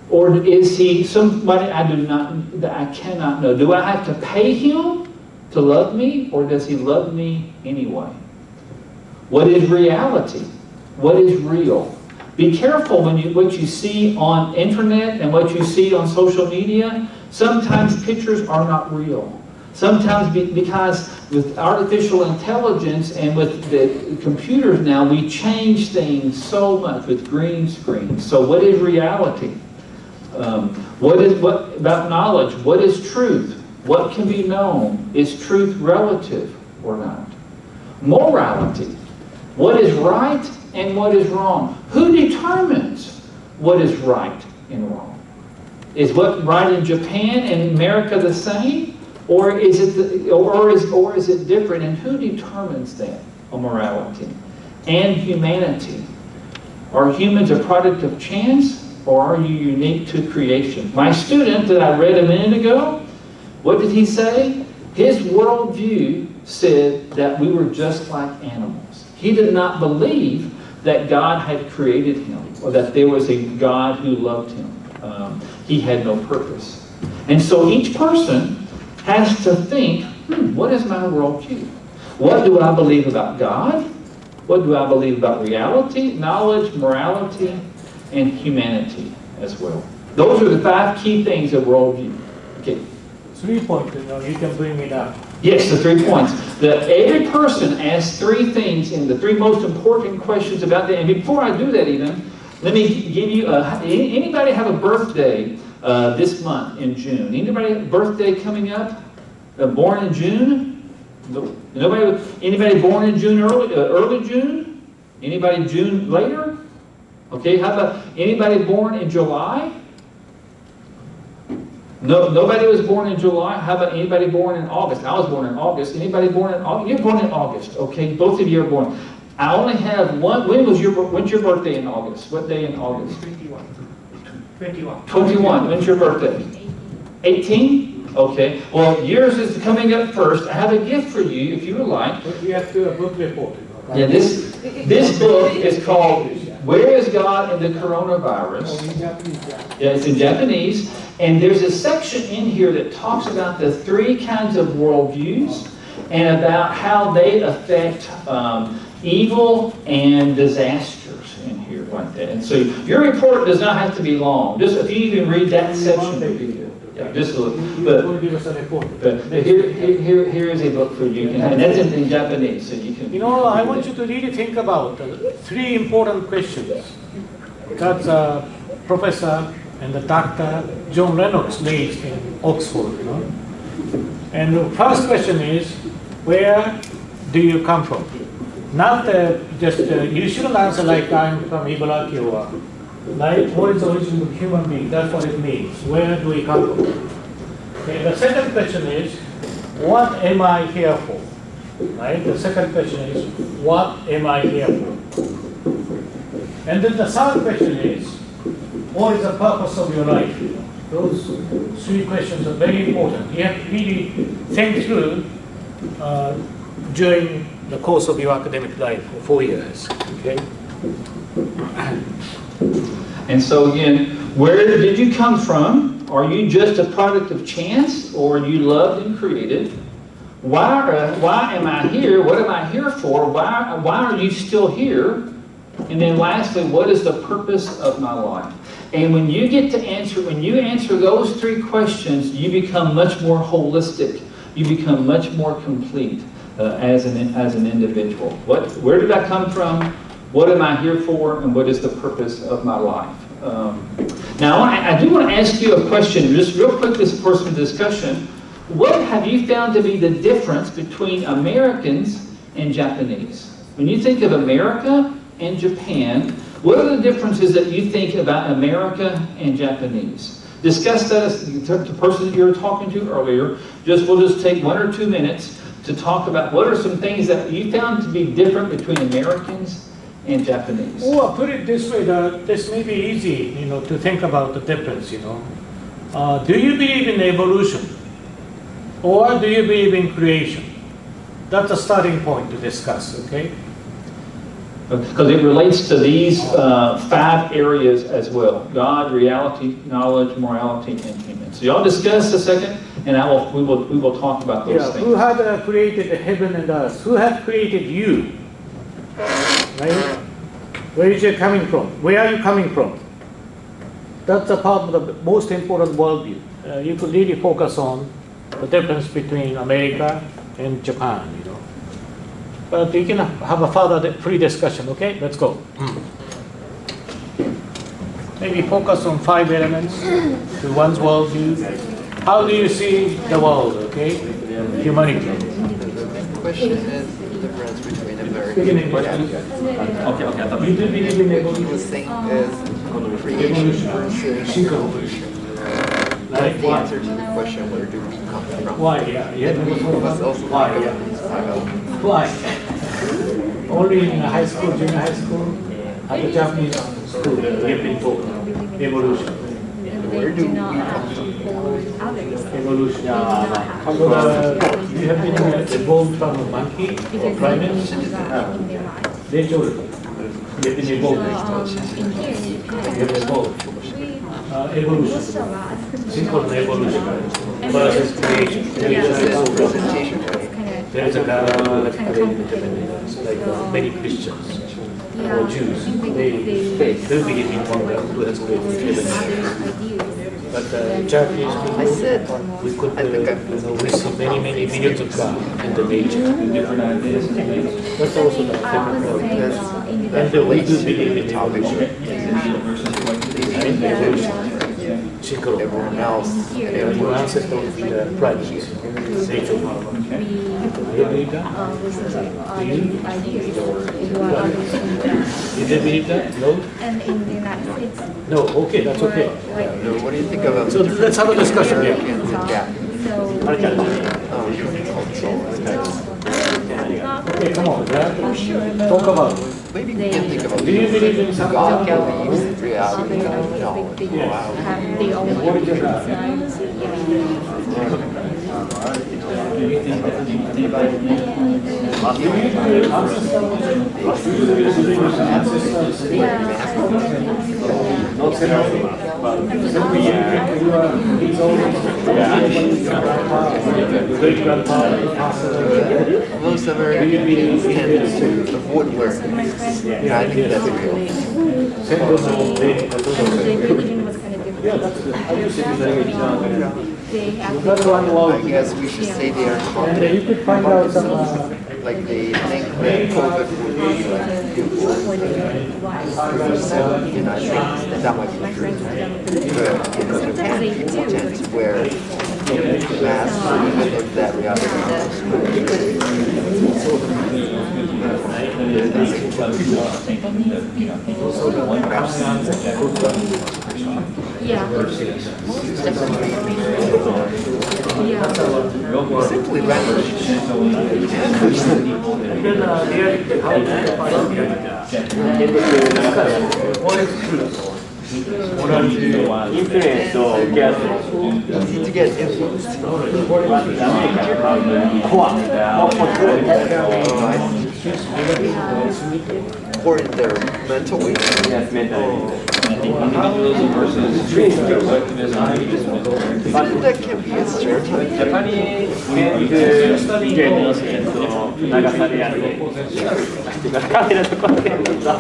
or is He somebody that I cannot know? Do I have to pay Him to love me or does He love me anyway? What is reality? What is real? Be careful what you see on internet and what you see on social media. Sometimes pictures are not real. Sometimes because with artificial intelligence and with the computers now, we change things so much with green screens. So what is reality? What about knowledge? What is truth? What can be known? Is truth relative or not? Morality. What is right and what is wrong? Who determines what is right and wrong? Is what right in Japan and America the same, or is it different? And who determines that on morality and humanity? Are humans a product of chance, or are you unique to creation? My student that I read a minute ago, what did he say? His worldview said that we were just like animals. He did not believe that God had created him, or that there was a God who loved him. He had no purpose. And so each person has to think, what is my worldview? What do I believe about God? What do I believe about reality, knowledge, morality, and humanity as well? Those are the 5 key things of worldview. Okay, 3 points, you can bring it up. Yes, the 3 points. Every person asks 3 things in the 3 most important questions about that. And before I do that even, let me give you, anybody have a birthday this month in June? Anybody have a birthday coming up? Born in June? Nobody? Anybody born in June early June? Anybody June later? Okay, how about anybody born in July? No, nobody was born in July. How about anybody born in August? I was born in August. Anybody born in August? You're born in August, okay? Both of you are born. I only have one. When's your birthday in August? What day in August? 21. 21. When's your birthday? 18? Okay. Well, yours is coming up first. I have a gift for you if you would like. But we have to do a book report. Yeah, this book is called Where is God in the Coronavirus? Oh, in Japanese, Yeah, it's in Japanese. And there's a section in here that talks about the 3 kinds of worldviews and about how they affect evil and disasters in here like that. And so your report does not have to be long. Just if you even read that section, would be good. Yeah, just a little. But here is a book for you, and that's in Japanese, so you can. I want you to really think about 3 important questions that Professor and the Dr. John Lennox raised in Oxford. And the first question is, where do you come from? Not you shouldn't answer like I'm from Ibaraki or like what is the origin of human being? That's what it means. Where do we come from? Okay, the second question is, what am I here for? Right? The second question is, what am I here for? And then the third question is, what is the purpose of your life? Those 3 questions are very important. You have to really think through during the course of your academic life for 4 years. Okay? And so again, where did you come from? Are you just a product of chance, or are you loved and created? Why am I here? What am I here for? Why are you still here? And then lastly, what is the purpose of my life? And when you answer those 3 questions, you become much more holistic. You become much more complete as an individual. Where did I come from? What am I here for? And what is the purpose of my life? Now, I do want to ask you a question, just real quick, this personal discussion. What have you found to be the difference between Americans and Japanese? When you think of America and Japan, what are the differences that you think about America and Japanese? Discuss that as the person that you were talking to earlier. We'll just take 1 or 2 minutes to talk about what are some things that you found to be different between Americans and Japanese. Or put it this way, this may be easy, to think about the difference, Do you believe in evolution? Or do you believe in creation? That's a starting point to discuss, okay? Because it relates to these 5 areas as well: God, reality, knowledge, morality, and humans. So y'all discuss a second, and we will talk about those things. Who had created the heaven and earth? Who had created you? Right? Where is you coming from? Where are you coming from? That's a part of the most important worldview. You could really focus on the difference between America and Japan, But you can have a further free discussion, okay? Let's go. Maybe focus on 5 elements to one's worldview. How do you see the world, okay? Humanity. The question is the difference between America Speaking and English. Japan. You do believe in He evolution? was saying is creation versus evolution. That's the answer to the question, where do we come from? Why? Yeah. And we must also Why? talk Yeah. about Why? Only in high school, junior high school, at the Japanese school, we have been taught evolution. where do we come from? Evolution. You have been evolved from a monkey or primate? They told you. You have been evolved. You have evolved. Evolution. Simple evolution. Versus creation. Presentation. There is a God like many Christians or Jews. They believe in one God who has created heaven and earth. But Japanese I people, said, we could I think we see many millions of God in the nature. Different ideas. That's also the different point. And we do believe in evolution. Synchro. everyone else, And your ancestor would be the private nature. You believe that? Do you? You did believe that? No? And in the United States, No, okay, that's okay. what do you think of So let's have a discussion here. Americans and Japanese? Okay, come on, yeah? Talk about it. Maybe we can think of a Do you believe in something? God believes in reality. No. Wow. have their own Most Americans tend to avoid wearing it. Yeah, I think that's real. their religion was kind of different. Yeah, that's good. I used to be very They have You got to unload. I guess we should say they are And you confident. could find out some, Like they think that COVID would be like good for the United States, and that might be true. But in Japan, people tend to wear masks even if that reality yeah. simply random. Influence or get Easy to get influenced. Or in their mental way. yes, mentally. Individualism versus collectivism. But that can be a stereotype. ジャパニーメンズ芸能人と長さでやるカメラとこうやってさ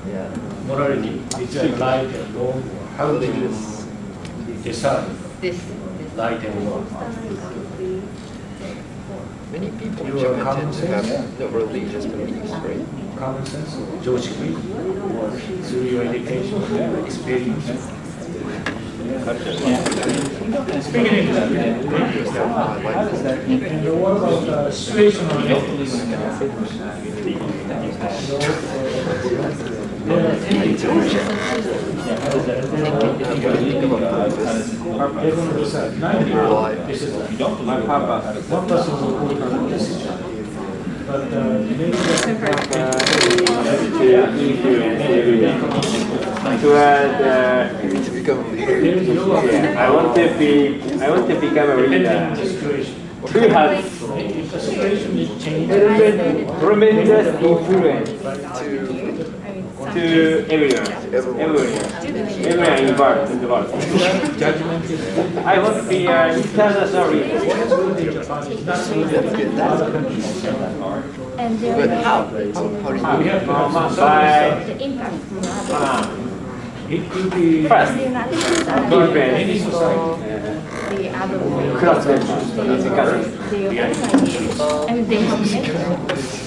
Yeah. Morality is a light and long. How do you decide light and long? Many people in You are Japan common tend to have sense? no religious beliefs, right? Common sense, logically, or through your education, experience. Speaking English. And what about situational ethics? They're going to decide. 90 this is one person will hold this. But maybe To become a leader. I want to become a leader. Who has if the situation is changing, tremendous influence to everyone involved in the world. judgment is I want to be an international leader. That's good. That's good. And But how? How do you By the impact it could be first, the United States are any different society. the other class members. and they have many.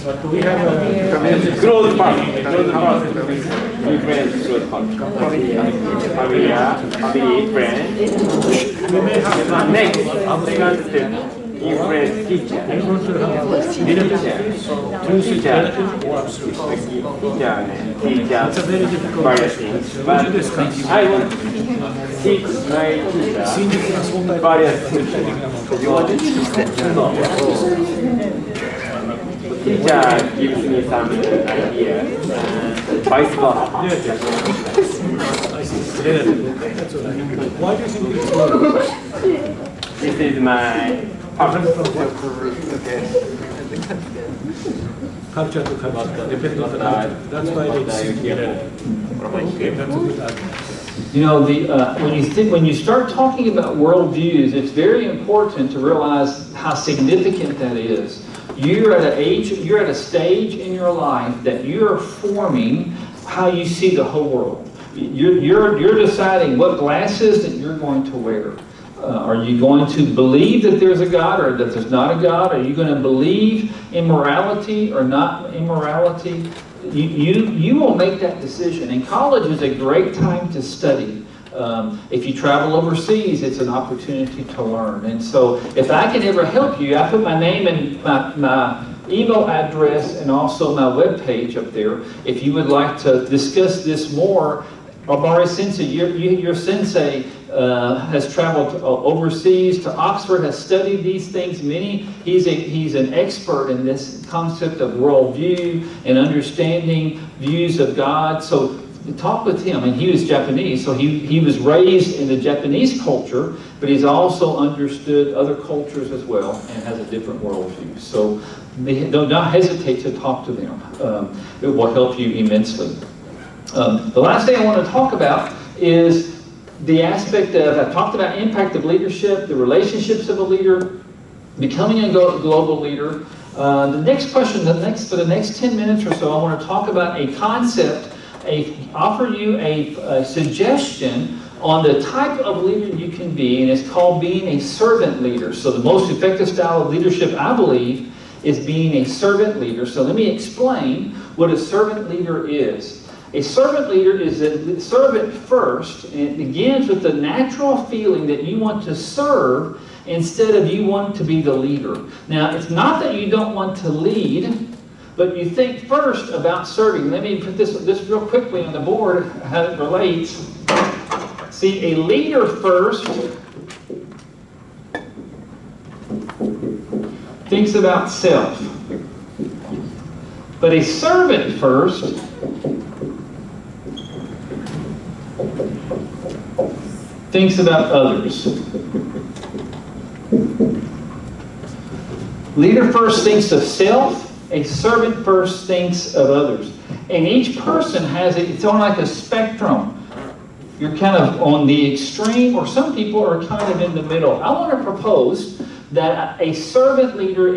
But we have a Growth part. Different growth part. Family, friends. we may have Next, second step, influence teacher. I'm going to have two relative or absolute. Teacher, It's a very difficult various question. things. We But should discuss. I want to teach my teacher 信じてます問題 various things. Teacher gives me some ideas, vice versa. I see. Relative. That's what I think. Why do you think it's relative? This is my purpose. Culture to culture, depends on the culture. That's why it's relative. Okay, that's a good argument. You know, when you start talking about worldviews, it's very important to realize how significant that is. You're at a stage in your life that you're forming how you see the whole world. You're deciding what glasses that you're going to wear. Are you going to believe that there's a God or that there's not a God? Are you going to believe in morality or not immorality? You will make that decision. And college is a great time to study. If you travel overseas, it's an opportunity to learn. And so if I can ever help you, I put my name and my email address and also my webpage up there. If you would like to discuss this more, Amari Sensei, your sensei has traveled overseas to Oxford, has studied these things. He's an expert in this concept of worldview and understanding views of God. So talk with him, and he was Japanese, so he was raised in the Japanese culture, but he's also understood other cultures as well and has a different worldview. So do not hesitate to talk to them. It will help you immensely. The last thing I want to talk about is the aspect of, I've talked about impact of leadership, the relationships of a leader, becoming a global leader. The next question, for the next 10 minutes or so, I want to talk about a concept, offer you a suggestion on the type of leader you can be, and it's called being a servant leader. So the most effective style of leadership, I believe, is being a servant leader. So let me explain what a servant leader is. A servant leader is a servant first, and it begins with the natural feeling that you want to serve instead of you want to be the leader. Now, it's not that you don't want to lead, but you think first about serving. Let me put this real quickly on the board, how it relates. See, a leader first thinks about self, but a servant first thinks about others. Leader first thinks of self, a servant first thinks of others. And each person has it's on like a spectrum. You're kind of on the extreme, or some people are kind of in the middle. I want to propose that a servant leader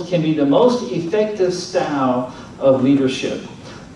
can be the most effective style of leadership.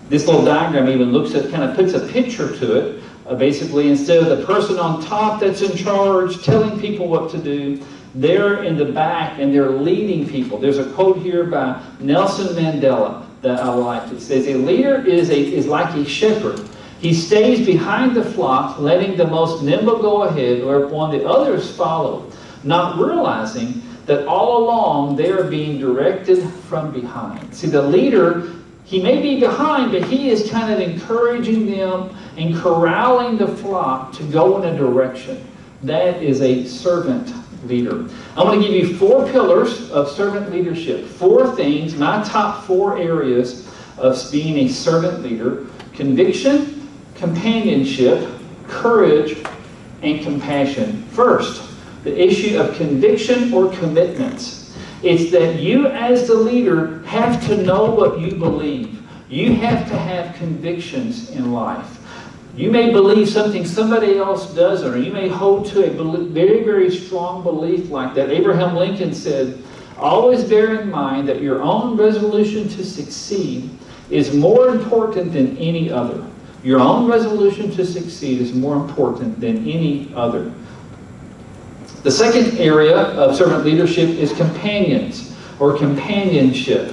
This little diagram even kind of puts a picture to it. Basically, instead of the person on top that's in charge, telling people what to do, they're in the back and they're leading people. There's a quote here by Nelson Mandela that I like. It says, a leader is like a shepherd. He stays behind the flock, letting the most nimble go ahead, whereupon the others follow, not realizing that all along they are being directed from behind. See, the leader, he may be behind, but he is kind of encouraging them and corralling the flock to go in a direction. That is a servant leader. I want to give you 4 pillars of servant leadership. 4 things, my top 4 areas of being a servant leader: conviction, companionship, courage, and compassion. First, the issue of conviction or commitments. It's that you as the leader have to know what you believe. You have to have convictions in life. You may believe something somebody else doesn't, or you may hold to a very, very strong belief like that. Abraham Lincoln said, always bear in mind that your own resolution to succeed is more important than any other. Your own resolution to succeed is more important than any other. The second area of servant leadership is companions or companionship.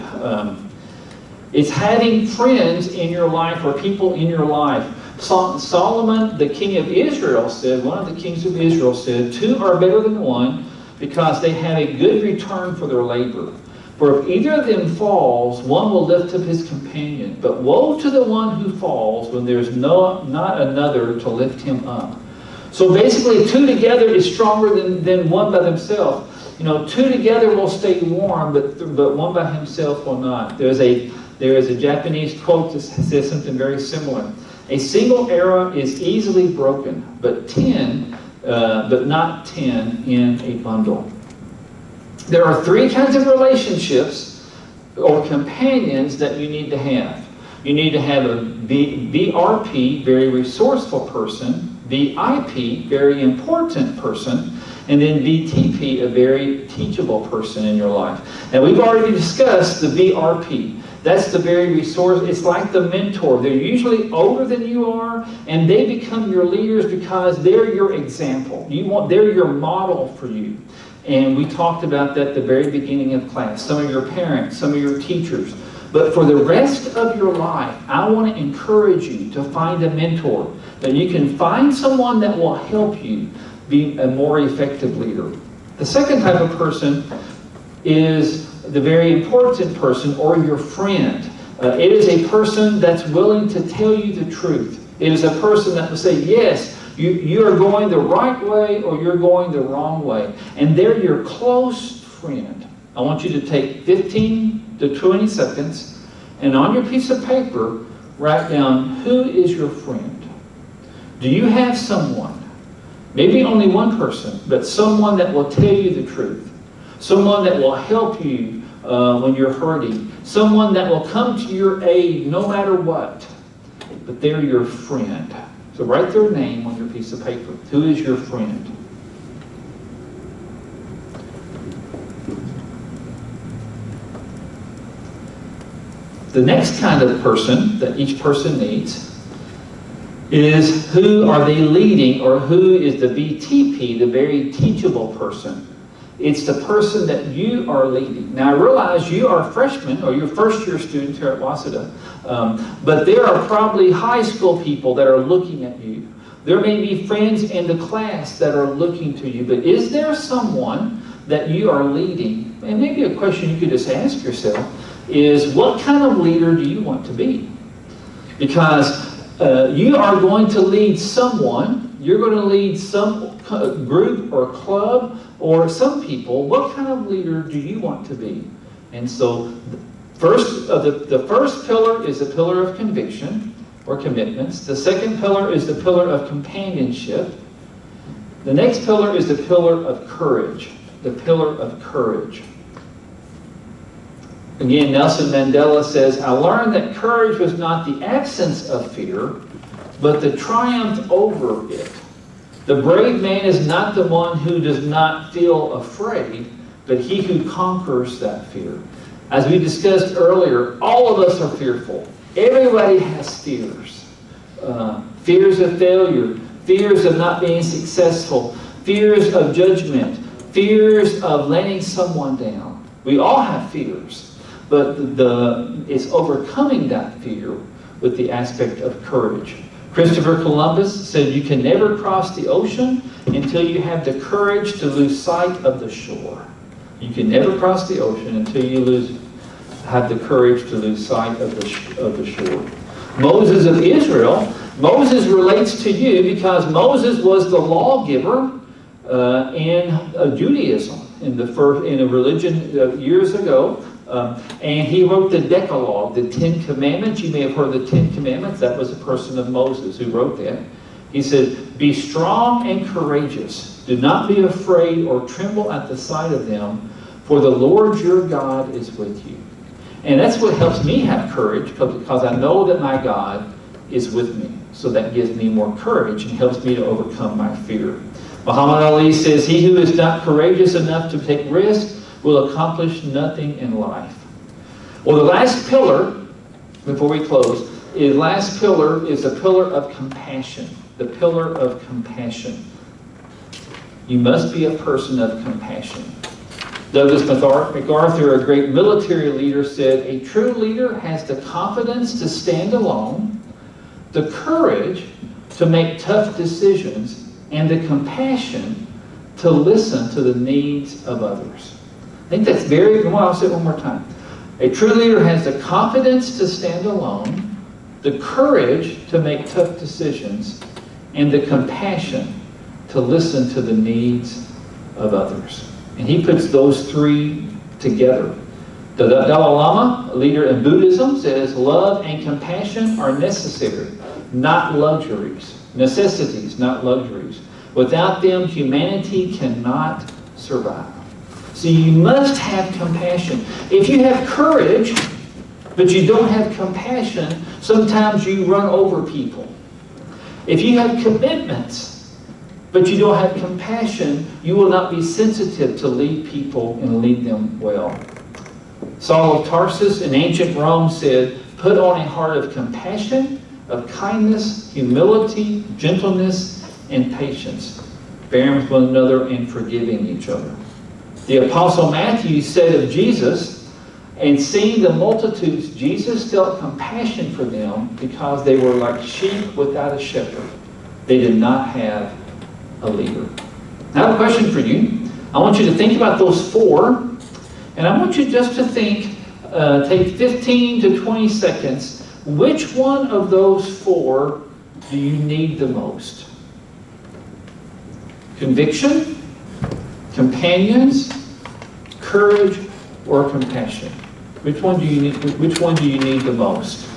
It's having friends in your life or people in your life. Solomon, the king of Israel, said, one of the kings of Israel said, 2 are better than 1 because they have a good return for their labor. For if either of them falls, one will lift up his companion. But woe to the one who falls when there's not another to lift him up. So basically, 2 together is stronger than 1 by themselves. 2 together will stay warm, but 1 by himself will not. There is a Japanese quote that says something very similar. A single arrow is easily broken, but not 10 in a bundle. There are 3 kinds of relationships or companions that you need to have. You need to have a VRP, very resourceful person, VIP, very important person, and then VTP, a very teachable person in your life. And we've already discussed the VRP. That's the very resource. It's like the mentor. They're usually older than you are, and they become your leaders because they're your example. They're your model for you. And we talked about that at the very beginning of class. Some of your parents, some of your teachers. But for the rest of your life, I want to encourage you to find a mentor. That you can find someone that will help you be a more effective leader. The second type of person is the very important person, or your friend. It is a person that's willing to tell you the truth. It is a person that will say, yes, you are going the right way or you're going the wrong way. And they're your close friend. I want you to take 15 to 20 seconds and on your piece of paper, write down, who is your friend? Do you have someone, maybe only one person, but someone that will tell you the truth? Someone that will help you when you're hurting. Someone that will come to your aid no matter what. But they're your friend. So write their name on your piece of paper. Who is your friend? The next kind of person that each person needs is, who are they leading, or who is the VTP, the very teachable person? It's the person that you are leading. Now I realize you are freshmen, or you're first-year students here at Waseda, but there are probably high school people that are looking at you. There may be friends in the class that are looking to you, but is there someone that you are leading? And maybe a question you could just ask yourself is, what kind of leader do you want to be? Because you are going to lead someone. You're going to lead some group or club or some people. What kind of leader do you want to be? And so the first pillar is the pillar of conviction or commitments. The second pillar is the pillar of companionship. The next pillar is the pillar of courage. The pillar of courage. Again, Nelson Mandela says, I learned that courage was not the absence of fear, but the triumph over it. The brave man is not the one who does not feel afraid, but he who conquers that fear. As we discussed earlier, all of us are fearful. Everybody has fears. Fears of failure, fears of not being successful, fears of judgment, fears of letting someone down. We all have fears, but it's overcoming that fear with the aspect of courage. Christopher Columbus said, you can never cross the ocean until you have the courage to lose sight of the shore. You can never cross the ocean until you have the courage to lose sight of the shore. Moses of Israel, Moses relates to you because Moses was the lawgiver in Judaism, in a religion years ago. And he wrote the Decalogue, the Ten Commandments. You may have heard the Ten Commandments. That was a person of Moses who wrote that. He said, be strong and courageous. Do not be afraid or tremble at the sight of them, for the Lord your God is with you. And that's what helps me have courage, because I know that my God is with me. So that gives me more courage and helps me to overcome my fear. Muhammad Ali says, he who is not courageous enough to take risks will accomplish nothing in life. Well, the last pillar, before we close, the last pillar is the pillar of compassion. The pillar of compassion. You must be a person of compassion. Douglas MacArthur, a great military leader, said, a true leader has the confidence to stand alone, the courage to make tough decisions, and the compassion to listen to the needs of others. I think that's I'll say it one more time. A true leader has the confidence to stand alone, the courage to make tough decisions, and the compassion to listen to the needs of others. And he puts those three together. The Dalai Lama, a leader in Buddhism, says love and compassion are necessary, not luxuries. Necessities, not luxuries. Without them, humanity cannot survive. So you must have compassion. If you have courage, but you don't have compassion, sometimes you run over people. If you have commitments, but you don't have compassion, you will not be sensitive to lead people and lead them well. Saul of Tarsus in ancient Rome said, put on a heart of compassion, of kindness, humility, gentleness, and patience, bearing with one another and forgiving each other. The Apostle Matthew said of Jesus, and seeing the multitudes, Jesus felt compassion for them because they were like sheep without a shepherd. They did not have a leader. I have a question for you. I want you to think about those four, and I want you just to think, take 15 to 20 seconds, which one of those four do you need the most? Conviction, companions, courage, or compassion? Which one do you need, which one do you need the most?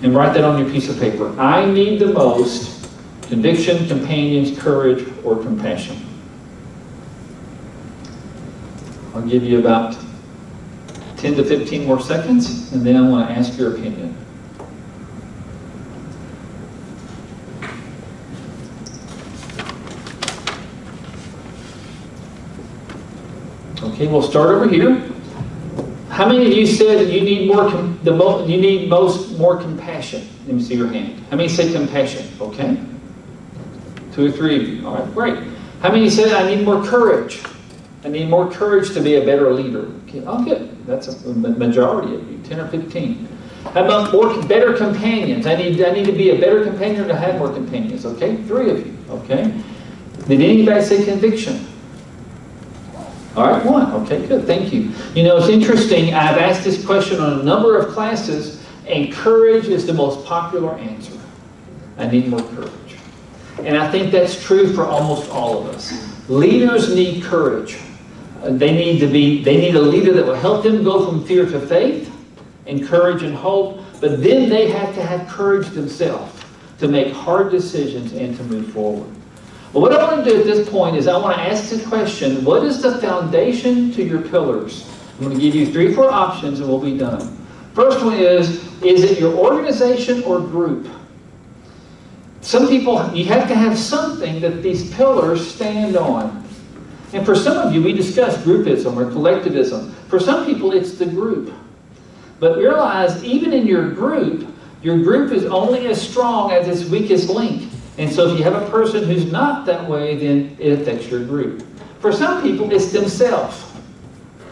And write that on your piece of paper. I need the most conviction, companions, courage, or compassion. I'll give you about 10 to 15 more seconds, and then I want to ask your opinion. Okay, we'll start over here. How many of you said that you need more more compassion? Let me see your hand. How many said compassion? Okay. 2 or 3 of you. All right, great. How many said I need more courage? I need more courage to be a better leader. Okay, oh, good. That's a majority of you, 10 or 15. How about better companions? I need to be a better companion to have more companions. Okay, 3 of you. Okay. Did anybody say conviction? All right, 1. Okay, good. Thank you. You know, it's interesting. I've asked this question on a number of classes, and courage is the most popular answer. I need more courage. And I think that's true for almost all of us. Leaders need courage. They need a leader that will help them go from fear to faith, and courage and hope, but then they have to have courage themselves to make hard decisions and to move forward. Well, what I want to do at this point is I want to ask the question, what is the foundation to your pillars? I'm going to give you 3 or 4 options and we'll be done. First one is it your organization or group? Some people, you have to have something that these pillars stand on. And for some of you, we discussed groupism or collectivism. For some people, it's the group. But realize, even in your group is only as strong as its weakest link. And so if you have a person who's not that way, then it affects your group. For some people, it's themselves.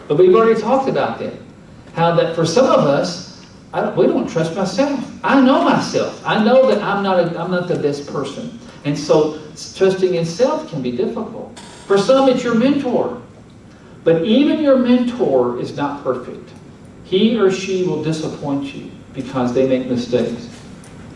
But we've already talked about that. How that for some of us, we don't trust myself. I know myself. I know that I'm not the best person. And so trusting in self can be difficult. For some, it's your mentor. But even your mentor is not perfect. He or she will disappoint you because they make mistakes.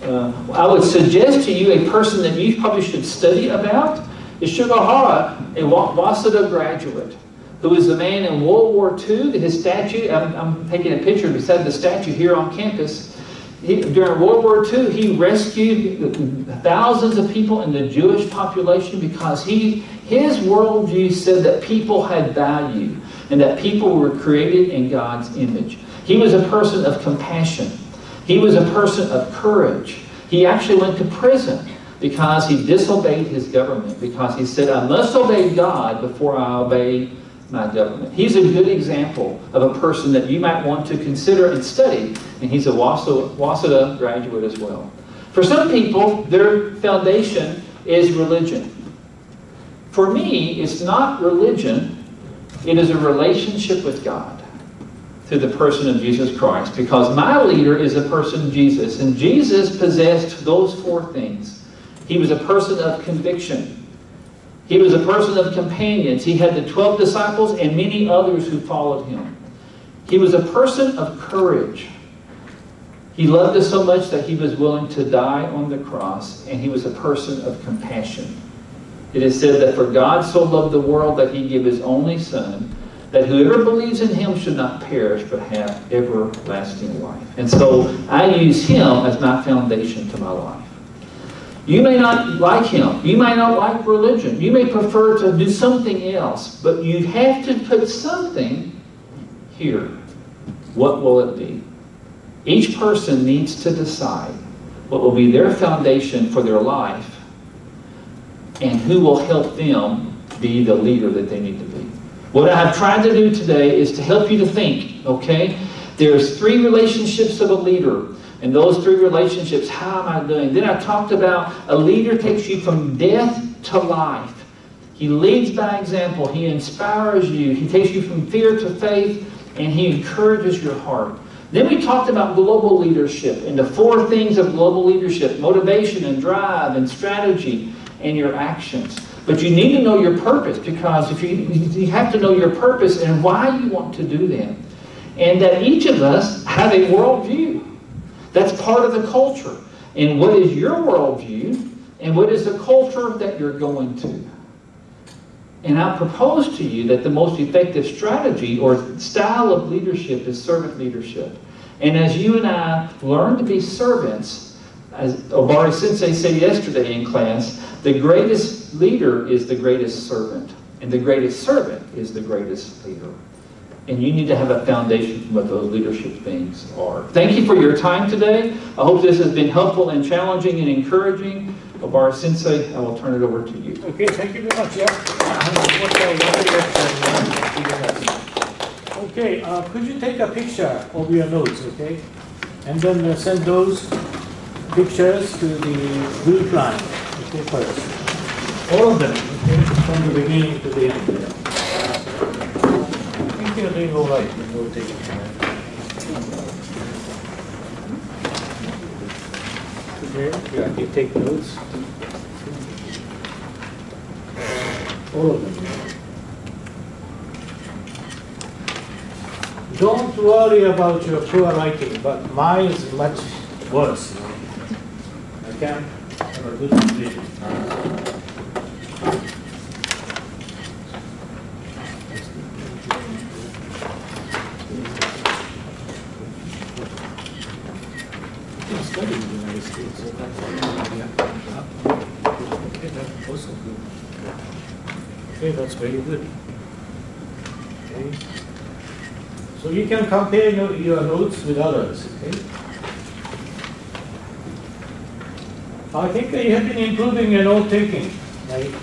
I would suggest to you a person that you probably should study about is Shugahara, a Waseda graduate, who is the man in World War II. His statue, I'm taking a picture beside the statue here on campus. During World War II, he rescued thousands of people in the Jewish population because his worldview said that people had value and that people were created in God's image. He was a person of compassion. He was a person of courage. He actually went to prison because he disobeyed his government, because he said, I must obey God before I obey my government. He's a good example of a person that you might want to consider and study, and he's a Waseda graduate as well. For some people, their foundation is religion. For me, it's not religion. It is a relationship with God through the person of Jesus Christ, because my leader is a person of Jesus, and Jesus possessed those 4 things. He was a person of conviction. He was a person of companions. He had the 12 disciples and many others who followed him. He was a person of courage. He loved us so much that he was willing to die on the cross, and he was a person of compassion. It is said that for God so loved the world that he gave his only Son, that whoever believes in him should not perish but have everlasting life. And so I use him as my foundation to my life. You may not like him. You may not like religion. You may prefer to do something else. But you have to put something here. What will it be? Each person needs to decide what will be their foundation for their life, and who will help them be the leader that they need to be. What I've tried to do today is to help you to think, okay? There's 3 relationships of a leader. And those 3 relationships, how am I doing? Then I talked about a leader takes you from death to life. He leads by example. He inspires you. He takes you from fear to faith, and he encourages your heart. Then we talked about global leadership and the 4 things of global leadership: motivation and drive and strategy and your actions. But you need to know your purpose, because if you have to know your purpose and why you want to do that. And that each of us have a worldview. That's part of the culture. And what is your worldview? And what is the culture that you're going to? And I propose to you that the most effective strategy or style of leadership is servant leadership. And as you and I learn to be servants, as Obari Sensei said yesterday in class, the greatest leader is the greatest servant. And the greatest servant is the greatest leader. And you need to have a foundation for what those leadership things are. Thank you for your time today. I hope this has been helpful and challenging and encouraging. Obara Sensei, I will turn it over to you. Okay, thank you very much. Yeah. Okay, could you take a picture of your notes, okay? And then send those pictures to the group line, okay, first. All of them, okay, from the beginning to the end. I think you're doing all right. We'll take it. Okay, yeah, you take notes. All of them. Don't worry about your poor writing, but mine is much worse. I can't have a good vision. Study in the United States. So okay, that's also good. Okay, that's very good. Okay. So you can compare your notes with others. Okay. I think you have been improving your note taking, right?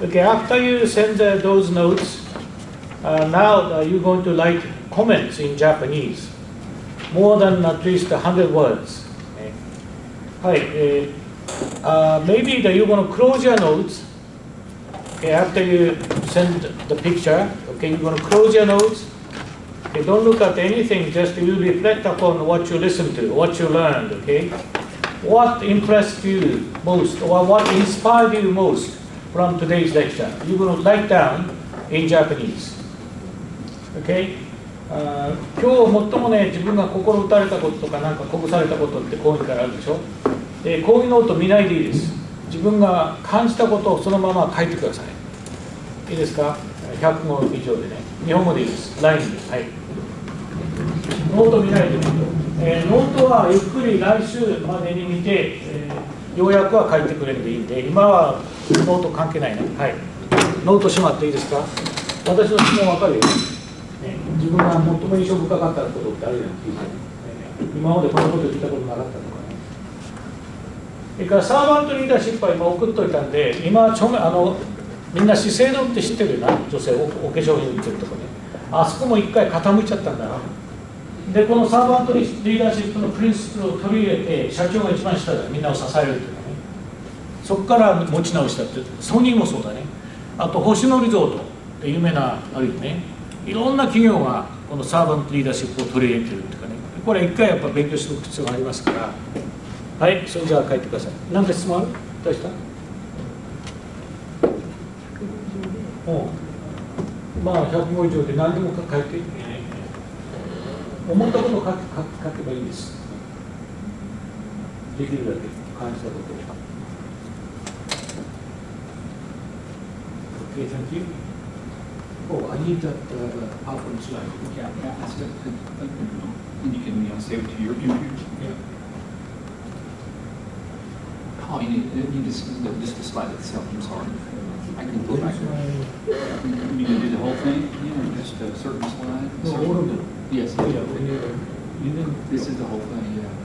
Okay, after you send those notes, now you're going to write comments in Japanese, more than at least 100 words. Okay. Maybe you're going to close your notes. Okay, after you send the picture, okay, you're going to close your notes. Okay, don't look at anything, just you reflect upon what you listened to, what you learned, okay? What impressed you most, or what inspired you most from today's lecture? You're going to write down in Japanese. Okay? 今日最もね、自分が心打たれたこととか、なんか鼓舞されたことってこういうからあるでしょ。こういうノート見ないでいいです。自分が感じたことをそのまま書いてください。いいですか？100語以上でね。日本語でいいです。ラインです。はい。ノート見ないでいいと。ノートはゆっくり来週までに見て、要約は書いてくれるんでいいんで、今はノート関係ないね。はい。ノートしまっていいですか？私の質問分かるよ。自分が最も印象深かったことってあるじゃないですか。今までこんなこと聞いたことなかったとかね。それからサーバントリーダーシップは今送っといたんで、今みんな資生堂って知ってるよな、女性お化粧品売ってるとこね。あそこも一回傾いちゃったんだな。で、このサーバントリーダーシップのプリンシプルを取り入れて、社長が一番下でみんなを支えるっていうかね。そこから持ち直したって、ソニーもそうだね。あと星野リゾートって有名なあるよね。いろんな企業がこのサーバントリーダーシップを取り入れてるっていうかね。これ一回やっぱ勉強しておく必要がありますから。はい、それじゃあ書いてください。何か質問ある？どうした？まあ100語以上で何でも書いて、思ったことを書けばいいです。できるだけ感じたことを。Okay, thank you. Oh, I need that PowerPoint slide. Yeah, that's good. And you can save it to your computer. Yeah. Oh, you need just the slide itself. I'm sorry. I can go back there. You can do the whole thing, or just a certain slide? No, all of them. Yes. Yeah, This is the whole thing, yeah.